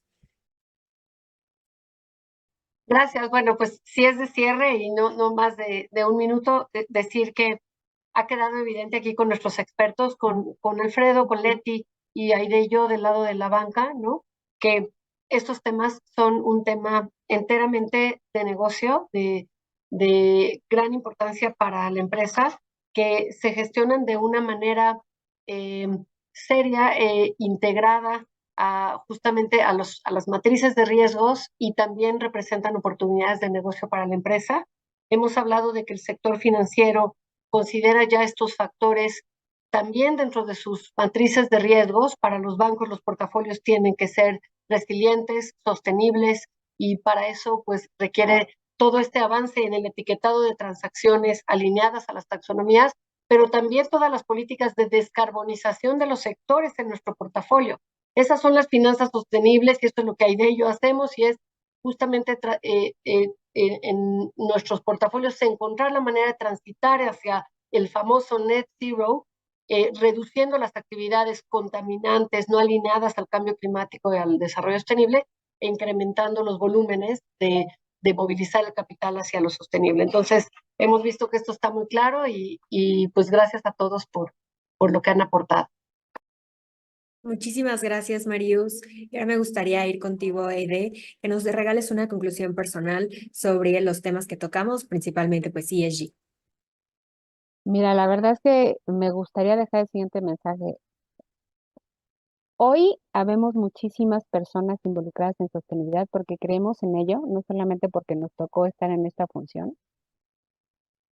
Gracias. Bueno, pues si es de cierre y no más de un minuto, decir que ha quedado evidente aquí con nuestros expertos, con Alfredo, con Leti y Aide y yo del lado de la banca, ¿no? Que estos temas son un tema enteramente de negocio, de gran importancia para la empresa, que se gestionan de una manera eh, seria e integrada justamente a las matrices de riesgos y también representan oportunidades de negocio para la empresa. Hemos hablado de que el sector financiero considera ya estos factores también dentro de sus matrices de riesgos. Para los bancos, los portafolios tienen que ser resilientes, sostenibles, y para eso pues requiere todo este avance en el etiquetado de transacciones alineadas a las taxonomías, pero también todas las políticas de descarbonización de los sectores en nuestro portafolio. Esas son las finanzas sostenibles y esto es lo que Aide y yo hacemos, y es justamente en nuestros portafolios encontrar la manera de transitar hacia el famoso net zero, reduciendo las actividades contaminantes no alineadas al cambio climático y al desarrollo sostenible, e incrementando los volúmenes de movilizar el capital hacia lo sostenible. Entonces, hemos visto que esto está muy claro y pues gracias a todos por lo que han aportado. Muchísimas gracias, Marius. Y ahora me gustaría ir contigo, Aide, que nos regales una conclusión personal sobre los temas que tocamos, principalmente pues ESG. Mira, la verdad es que me gustaría dejar el siguiente mensaje. Hoy habemos muchísimas personas involucradas en sostenibilidad porque creemos en ello, no solamente porque nos tocó estar en esta función.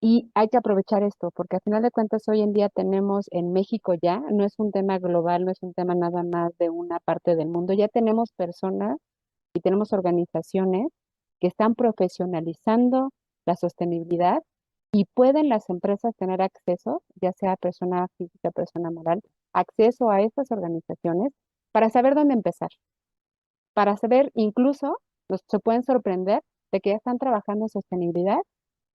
Y hay que aprovechar esto, porque al final de cuentas hoy en día tenemos en México ya, no es un tema global, no es un tema nada más de una parte del mundo, ya tenemos personas y tenemos organizaciones que están profesionalizando la sostenibilidad y pueden las empresas tener acceso, ya sea persona física, persona moral, acceso a estas organizaciones para saber dónde empezar, para saber incluso, se pueden sorprender de que ya están trabajando en sostenibilidad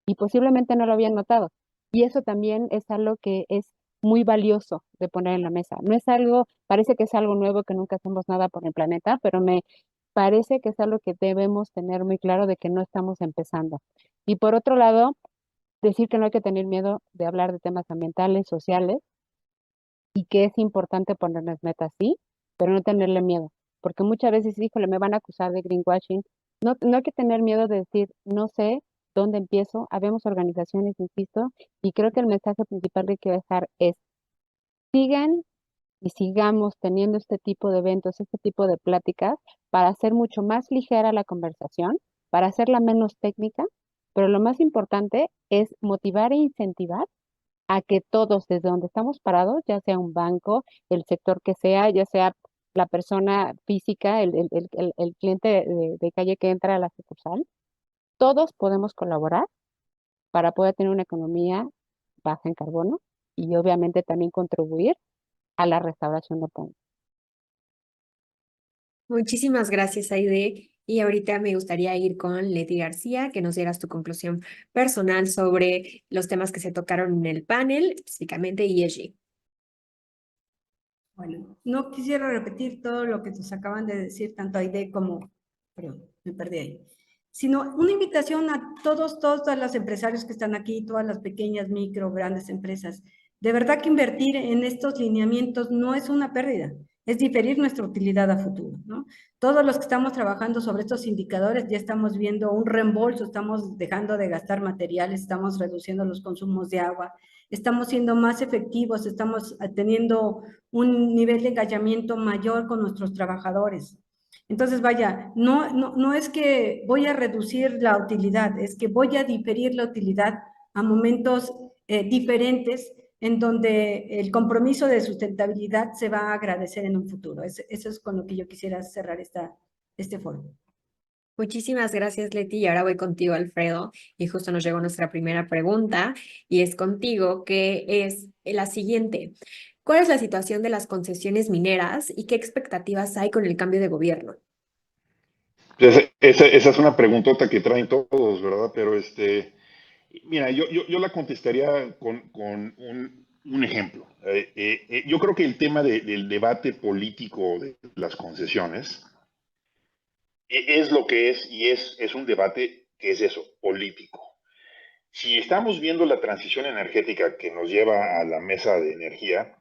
y posiblemente no lo habían notado. Y eso también es algo que es muy valioso de poner en la mesa. No es algo, parece que es algo nuevo, que nunca hacemos nada por el planeta, pero me parece que es algo que debemos tener muy claro de que no estamos empezando. Y por otro lado, decir que no hay que tener miedo de hablar de temas ambientales, sociales, y que es importante ponernos metas, sí, pero no tenerle miedo, porque muchas veces, híjole, me van a acusar de greenwashing. No hay que tener miedo de decir, no sé dónde empiezo, habemos organizaciones, insisto, y creo que el mensaje principal que quiero dejar es, sigan y sigamos teniendo este tipo de eventos, este tipo de pláticas, para hacer mucho más ligera la conversación, para hacerla menos técnica, pero lo más importante es motivar e incentivar a que todos, desde donde estamos parados, ya sea un banco, el sector que sea, ya sea la persona física, el cliente de calle que entra a la sucursal, todos podemos colaborar para poder tener una economía baja en carbono y obviamente también contribuir a la restauración del planeta. Muchísimas gracias, Aide. Y ahorita me gustaría ir con Leti García, que nos dieras tu conclusión personal sobre los temas que se tocaron en el panel, específicamente ESG. Bueno, no quisiera repetir todo lo que nos acaban de decir, tanto Aide como, perdón, me perdí ahí, sino una invitación a todos los empresarios que están aquí, todas las pequeñas, micro, grandes empresas. De verdad que invertir en estos lineamientos no es una pérdida, es diferir nuestra utilidad a futuro, ¿no? Todos los que estamos trabajando sobre estos indicadores ya estamos viendo un reembolso, estamos dejando de gastar materiales, estamos reduciendo los consumos de agua, estamos siendo más efectivos, estamos teniendo un nivel de engallamiento mayor con nuestros trabajadores. Entonces, vaya, no es que voy a reducir la utilidad, es que voy a diferir la utilidad a momentos diferentes en donde el compromiso de sustentabilidad se va a agradecer en un futuro. Eso es con lo que yo quisiera cerrar este foro. Muchísimas gracias, Leti. Y ahora voy contigo, Alfredo. Y justo nos llegó nuestra primera pregunta, y es contigo, que es la siguiente. ¿Cuál es la situación de las concesiones mineras y qué expectativas hay con el cambio de gobierno? Esa es una preguntota que traen todos, ¿verdad? Pero mira, yo la contestaría con un ejemplo. Yo creo que el tema del debate político de las concesiones es lo que es, y es un debate que es eso, político. Si estamos viendo la transición energética que nos lleva a la mesa de energía,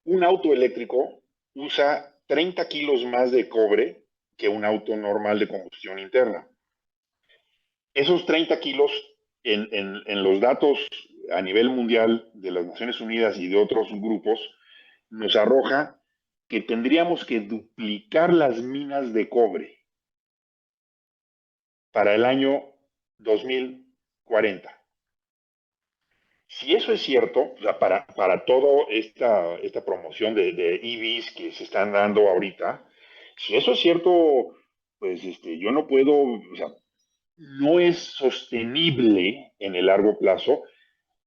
un auto eléctrico usa 30 kilos más de cobre que un auto normal de combustión interna. Esos 30 kilos en los datos a nivel mundial de las Naciones Unidas y de otros grupos nos arroja que tendríamos que duplicar las minas de cobre para el año 2040. Si eso es cierto, o sea, para toda esta promoción de EVs que se están dando ahorita, si eso es cierto, pues yo no puedo, o sea, no es sostenible en el largo plazo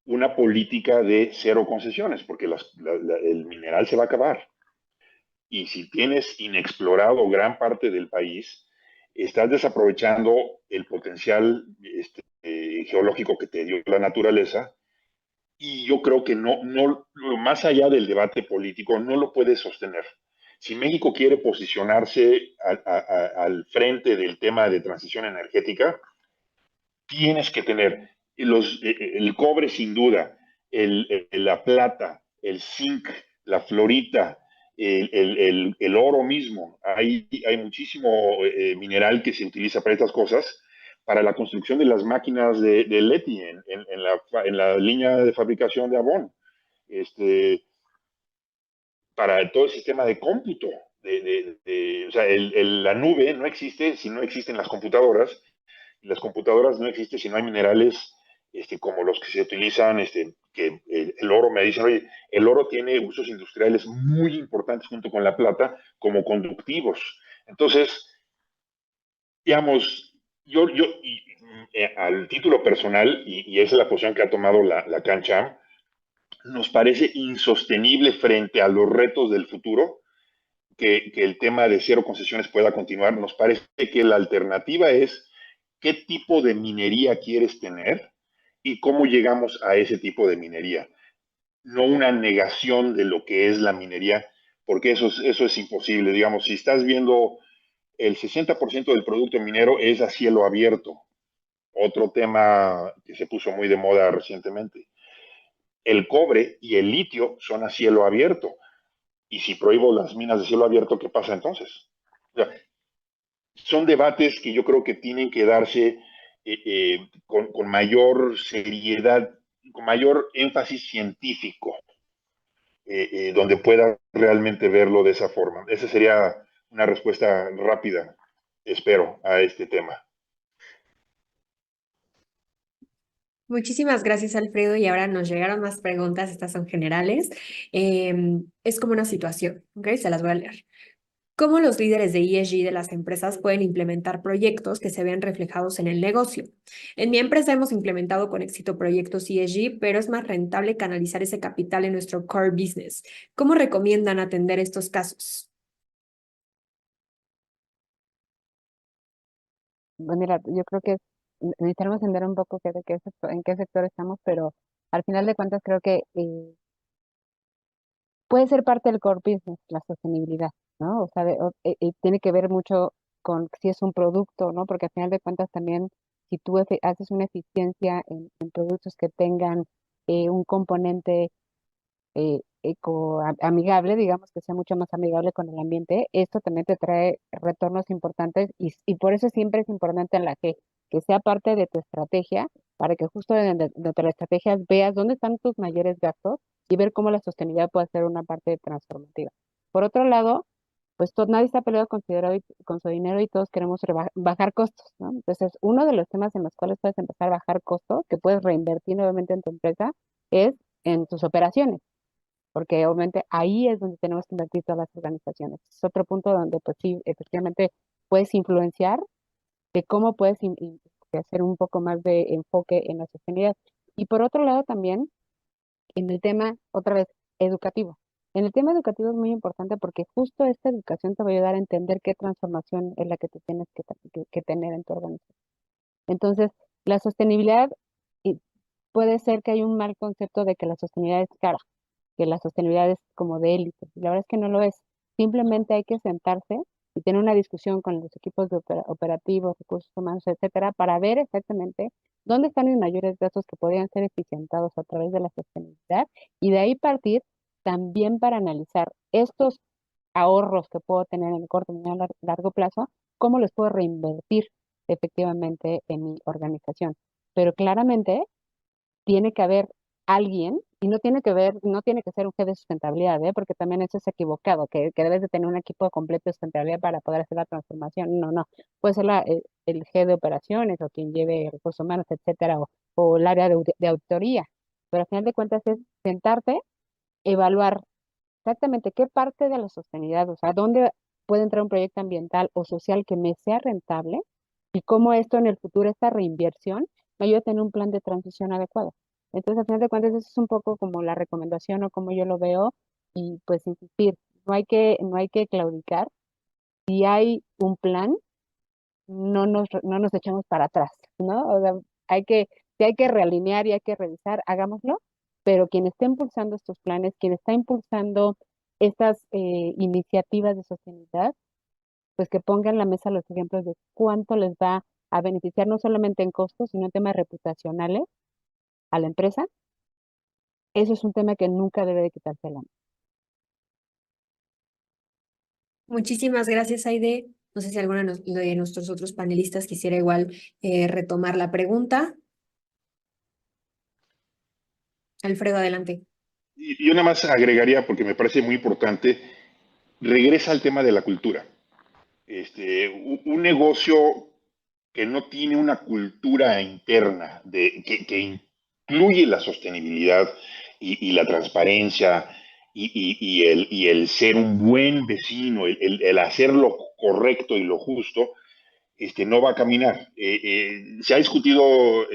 una política de cero concesiones, porque el mineral se va a acabar. Y si tienes inexplorado gran parte del país, estás desaprovechando el potencial geológico que te dio la naturaleza, y yo creo que más allá del debate político, no lo puede sostener. Si México quiere posicionarse al frente del tema de transición energética, tienes que tener el cobre sin duda, la plata, el zinc, la florita, el oro mismo. Hay muchísimo mineral que se utiliza para estas cosas, para la construcción de las máquinas de Leti en la línea de fabricación de Avon, para todo el sistema de cómputo. O sea, la nube no existe si no existen las computadoras, y las computadoras no existen si no hay minerales como los que se utilizan, que el oro, me dicen, oye, el oro tiene usos industriales muy importantes junto con la plata como conductivos. Entonces, digamos, al título personal, y esa es la posición que ha tomado la cancha, nos parece insostenible frente a los retos del futuro que el tema de cero concesiones pueda continuar. Nos parece que la alternativa es qué tipo de minería quieres tener y cómo llegamos a ese tipo de minería. No una negación de lo que es la minería, porque eso es imposible. Digamos, si estás viendo el 60% del producto minero es a cielo abierto, otro tema que se puso muy de moda recientemente. El cobre y el litio son a cielo abierto. Y si prohíbo las minas de cielo abierto, ¿qué pasa entonces? O sea, son debates que yo creo que tienen que darse con mayor seriedad, con mayor énfasis científico, donde pueda realmente verlo de esa forma. Esa sería una respuesta rápida, espero, a este tema. Muchísimas gracias, Alfredo. Y ahora nos llegaron más preguntas, estas son generales. Es como una situación, ¿ok? Se las voy a leer. ¿Cómo los líderes de ESG de las empresas pueden implementar proyectos que se vean reflejados en el negocio? En mi empresa hemos implementado con éxito proyectos ESG, pero es más rentable canalizar ese capital en nuestro core business. ¿Cómo recomiendan atender estos casos? Pues mira, yo creo que necesitamos entender un poco en qué sector estamos, pero al final de cuentas creo que puede ser parte del core business, la sostenibilidad, ¿no? O sea, tiene que ver mucho con si es un producto, ¿no? Porque al final de cuentas también, si tú haces una eficiencia en productos que tengan un componente amigable, digamos que sea mucho más amigable con el ambiente, esto también te trae retornos importantes y por eso siempre es importante en la que sea parte de tu estrategia, para que justo dentro de la estrategia veas dónde están tus mayores gastos y ver cómo la sostenibilidad puede ser una parte transformativa. Por otro lado, pues nadie está peleado con su dinero y todos queremos bajar costos, ¿no? Entonces, uno de los temas en los cuales puedes empezar a bajar costos, que puedes reinvertir nuevamente en tu empresa, es en tus operaciones, porque obviamente ahí es donde tenemos que invertir todas las organizaciones. Es otro punto donde pues sí, efectivamente puedes influenciar de cómo puedes hacer un poco más de enfoque en la sostenibilidad. Y por otro lado también, en el tema, otra vez, educativo. En el tema educativo es muy importante porque justo esta educación te va a ayudar a entender qué transformación es la que tú tienes que tener en tu organización. Entonces, la sostenibilidad, y puede ser que hay un mal concepto de que la sostenibilidad es cara, que la sostenibilidad es como de élite. Y la verdad es que no lo es. Simplemente hay que sentarse y tener una discusión con los equipos de operativos, recursos humanos, etcétera, para ver exactamente dónde están los mayores gastos que podrían ser eficientados a través de la sostenibilidad y de ahí partir también para analizar estos ahorros que puedo tener en el corto, mediano, largo plazo, cómo los puedo reinvertir efectivamente en mi organización. Pero claramente tiene que haber alguien, y no tiene que ser un jefe de sustentabilidad, ¿eh? Porque también eso es equivocado, que debes de tener un equipo completo de sustentabilidad para poder hacer la transformación. No, no. Puede ser el jefe de operaciones o quien lleve recursos humanos, etcétera, o el área de auditoría. Pero al final de cuentas es sentarte, evaluar exactamente qué parte de la sostenibilidad, o sea, dónde puede entrar un proyecto ambiental o social que me sea rentable y cómo esto en el futuro, esta reinversión, me ayuda a tener un plan de transición adecuado. Entonces, al final de cuentas, eso es un poco como la recomendación o como yo lo veo y pues insistir, no hay que claudicar. Si hay un plan, no nos echamos para atrás, ¿no? O sea, si hay que realinear y hay que revisar, hagámoslo, pero quien está impulsando estos planes, quien está impulsando estas iniciativas de sostenibilidad, pues que pongan en la mesa los ejemplos de cuánto les va a beneficiar, no solamente en costos, sino en temas reputacionales a la empresa. Eso es un tema que nunca debe de quitarse la mano. Muchísimas gracias, Aide. No sé si alguno de nuestros otros panelistas quisiera igual retomar la pregunta. Alfredo, adelante. Y yo nada más agregaría, porque me parece muy importante, regresa al tema de la cultura. Un negocio que no tiene una cultura interna que incluye la sostenibilidad y la transparencia y el ser un buen vecino, el hacer lo correcto y lo justo, no va a caminar. Se ha discutido,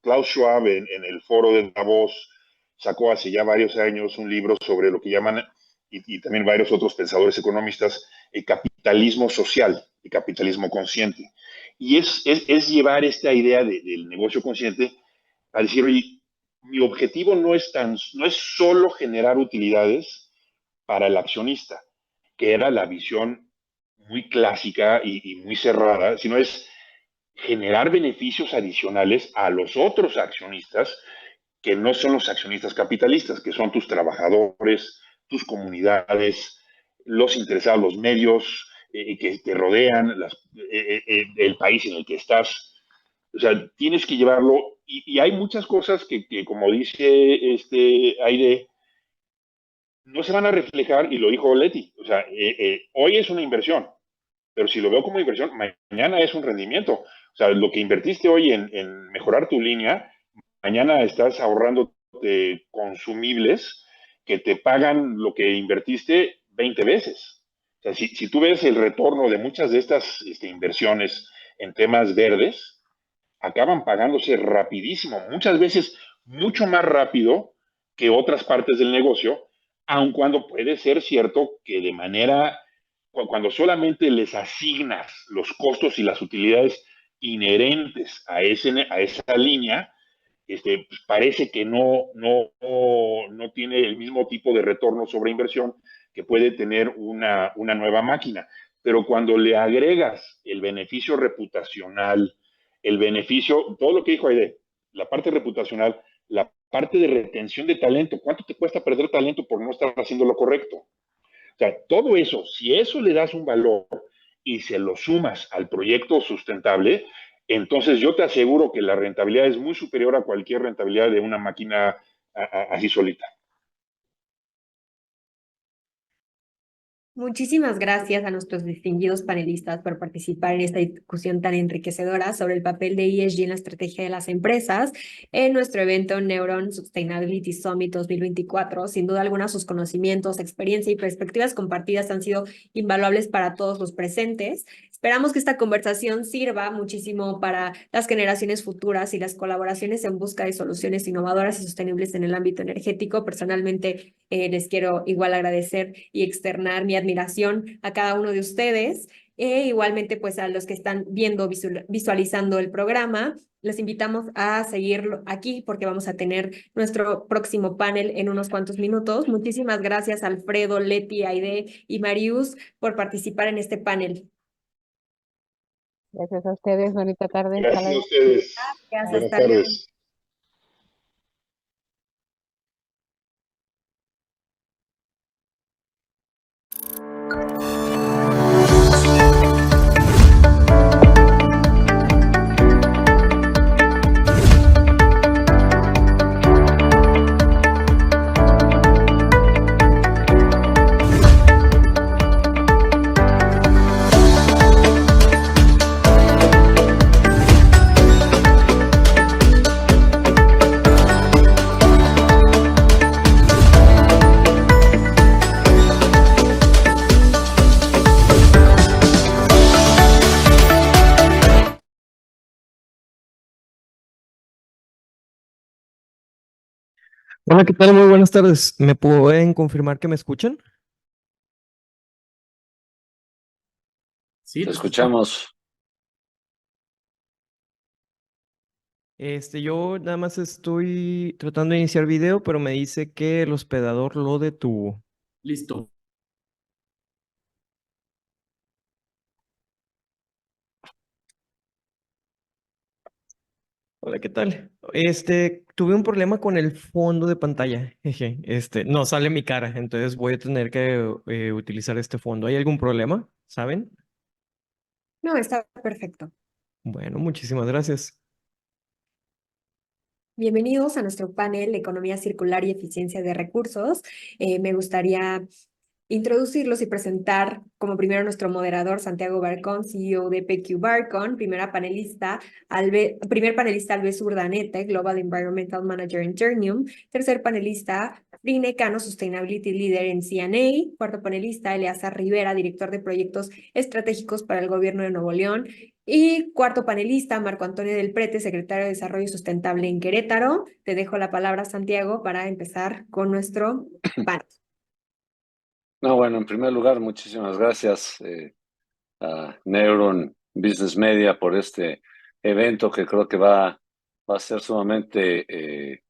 Klaus Schwab en el foro de Davos sacó hace ya varios años un libro sobre lo que llaman, y también varios otros pensadores economistas, el capitalismo social, el capitalismo consciente. Y es llevar esta idea del negocio consciente a decir, oye, mi objetivo no es solo generar utilidades para el accionista, que era la visión muy clásica y muy cerrada, sino es generar beneficios adicionales a los otros accionistas que no son los accionistas capitalistas, que son tus trabajadores, tus comunidades, los interesados, los medios que te rodean, el país en el que estás. O sea, tienes que llevarlo y hay muchas cosas que, como dice Aide, no se van a reflejar, y lo dijo Leti, o sea, hoy es una inversión, pero si lo veo como inversión, mañana es un rendimiento. O sea, lo que invertiste hoy en mejorar tu línea, mañana estás ahorrando consumibles que te pagan lo que invertiste 20 veces. O sea, si tú ves el retorno de muchas de estas inversiones en temas verdes, acaban pagándose rapidísimo, muchas veces mucho más rápido que otras partes del negocio, aun cuando puede ser cierto que de manera, cuando solamente les asignas los costos y las utilidades inherentes a esa línea, pues parece que no tiene el mismo tipo de retorno sobre inversión que puede tener una nueva máquina. Pero cuando le agregas el beneficio reputacional, el beneficio, todo lo que dijo Aide, la parte reputacional, la parte de retención de talento, ¿cuánto te cuesta perder talento por no estar haciendo lo correcto? O sea, todo eso, si eso le das un valor y se lo sumas al proyecto sustentable, entonces yo te aseguro que la rentabilidad es muy superior a cualquier rentabilidad de una máquina así solita. Muchísimas gracias a nuestros distinguidos panelistas por participar en esta discusión tan enriquecedora sobre el papel de ESG en la estrategia de las empresas en nuestro evento Neuron Sustainability Summit 2024. Sin duda alguna, sus conocimientos, experiencia y perspectivas compartidas han sido invaluables para todos los presentes. Esperamos que esta conversación sirva muchísimo para las generaciones futuras y las colaboraciones en busca de soluciones innovadoras y sostenibles en el ámbito energético. Personalmente, les quiero igual agradecer y externar mi admiración a cada uno de ustedes. Igualmente, pues a los que están viendo, visualizando el programa, les invitamos a seguirlo aquí porque vamos a tener nuestro próximo panel en unos cuantos minutos. Muchísimas gracias, Alfredo, Leti, Aide y Marius, por participar en este panel. Gracias a ustedes, bonita tarde. Hasta Gracias a luego. ustedes. Gracias, Buenas hasta luego. tardes. Hola, ¿qué tal? Muy buenas tardes. ¿Me pueden confirmar que me escuchan? Sí, te escuchamos. Yo nada más estoy tratando de iniciar video, pero me dice que el hospedador lo detuvo. Listo. Hola, ¿qué tal? Tuve un problema con el fondo de pantalla. Jeje, no sale mi cara, entonces voy a tener que utilizar este fondo. ¿Hay algún problema? ¿Saben? No, está perfecto. Bueno, muchísimas gracias. Bienvenidos a nuestro panel Economía Circular y Eficiencia de Recursos. Me gustaría introducirlos y presentar como primero nuestro moderador, Santiago Barcón, CEO de PQ Barcon, primer panelista, Alves Urdaneta, Global Environmental Manager en Ternium, tercer panelista, Rine Cano, Sustainability Leader en CNA, cuarto panelista, Eleazar Rivera, director de proyectos estratégicos para el gobierno de Nuevo León, y cuarto panelista, Marco Antonio del Prete, secretario de Desarrollo Sustentable en Querétaro. Te dejo la palabra, Santiago, para empezar con nuestro panel. No, bueno, en primer lugar, muchísimas gracias a Neuron Business Media por este evento que creo que va a ser sumamente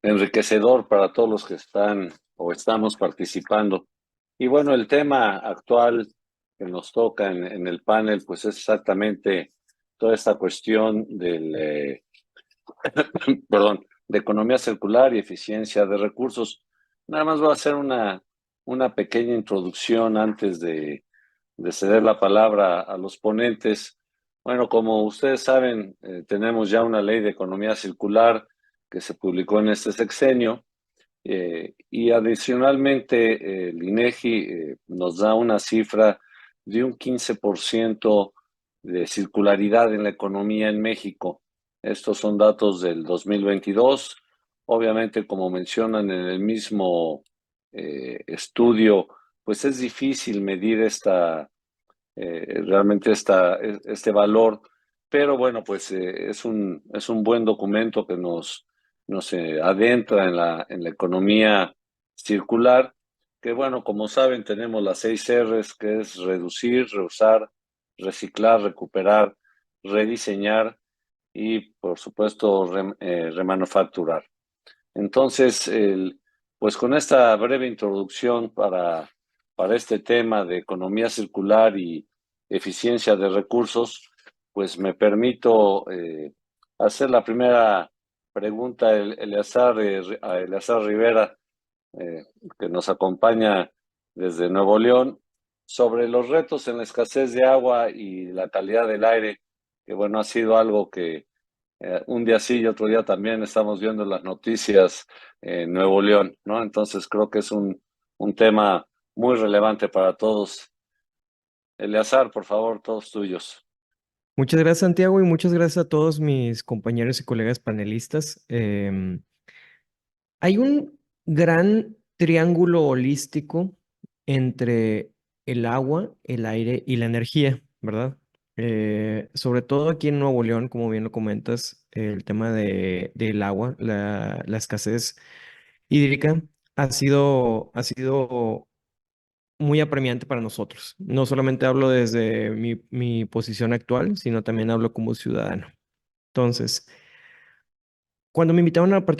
enriquecedor para todos los que están o estamos participando. Y bueno, el tema actual que nos toca en el panel, pues es exactamente toda esta cuestión del, perdón, de economía circular y eficiencia de recursos. Nada más voy a hacer una pequeña introducción antes de ceder la palabra a los ponentes. Bueno, como ustedes saben, tenemos ya una ley de economía circular que se publicó en este sexenio y adicionalmente el INEGI nos da una cifra de un 15% de circularidad en la economía en México. Estos son datos del 2022. Obviamente, como mencionan en el mismo estudio, pues es difícil medir realmente este valor, pero bueno, pues es un buen documento que nos adentra en la economía circular, que bueno, como saben, tenemos las 6 Rs, que es reducir, reusar, reciclar, recuperar, rediseñar y, por supuesto, remanufacturar. Entonces, pues con esta breve introducción para este tema de economía circular y eficiencia de recursos, pues me permito hacer la primera pregunta a Eleazar Rivera, que nos acompaña desde Nuevo León, sobre los retos en la escasez de agua y la calidad del aire, que bueno, ha sido algo que un día sí y otro día también estamos viendo las noticias en Nuevo León, ¿no? Entonces creo que es un tema muy relevante para todos. Eleazar, por favor, todos tuyos. Muchas gracias, Santiago, y muchas gracias a todos mis compañeros y colegas panelistas. Hay un gran triángulo holístico entre el agua, el aire y la energía, ¿verdad? Sobre todo aquí en Nuevo León, como bien lo comentas, el tema del agua, la escasez hídrica ha sido muy apremiante para nosotros. No solamente hablo desde mi posición actual, sino también hablo como ciudadano. Entonces, cuando me invitaron a participar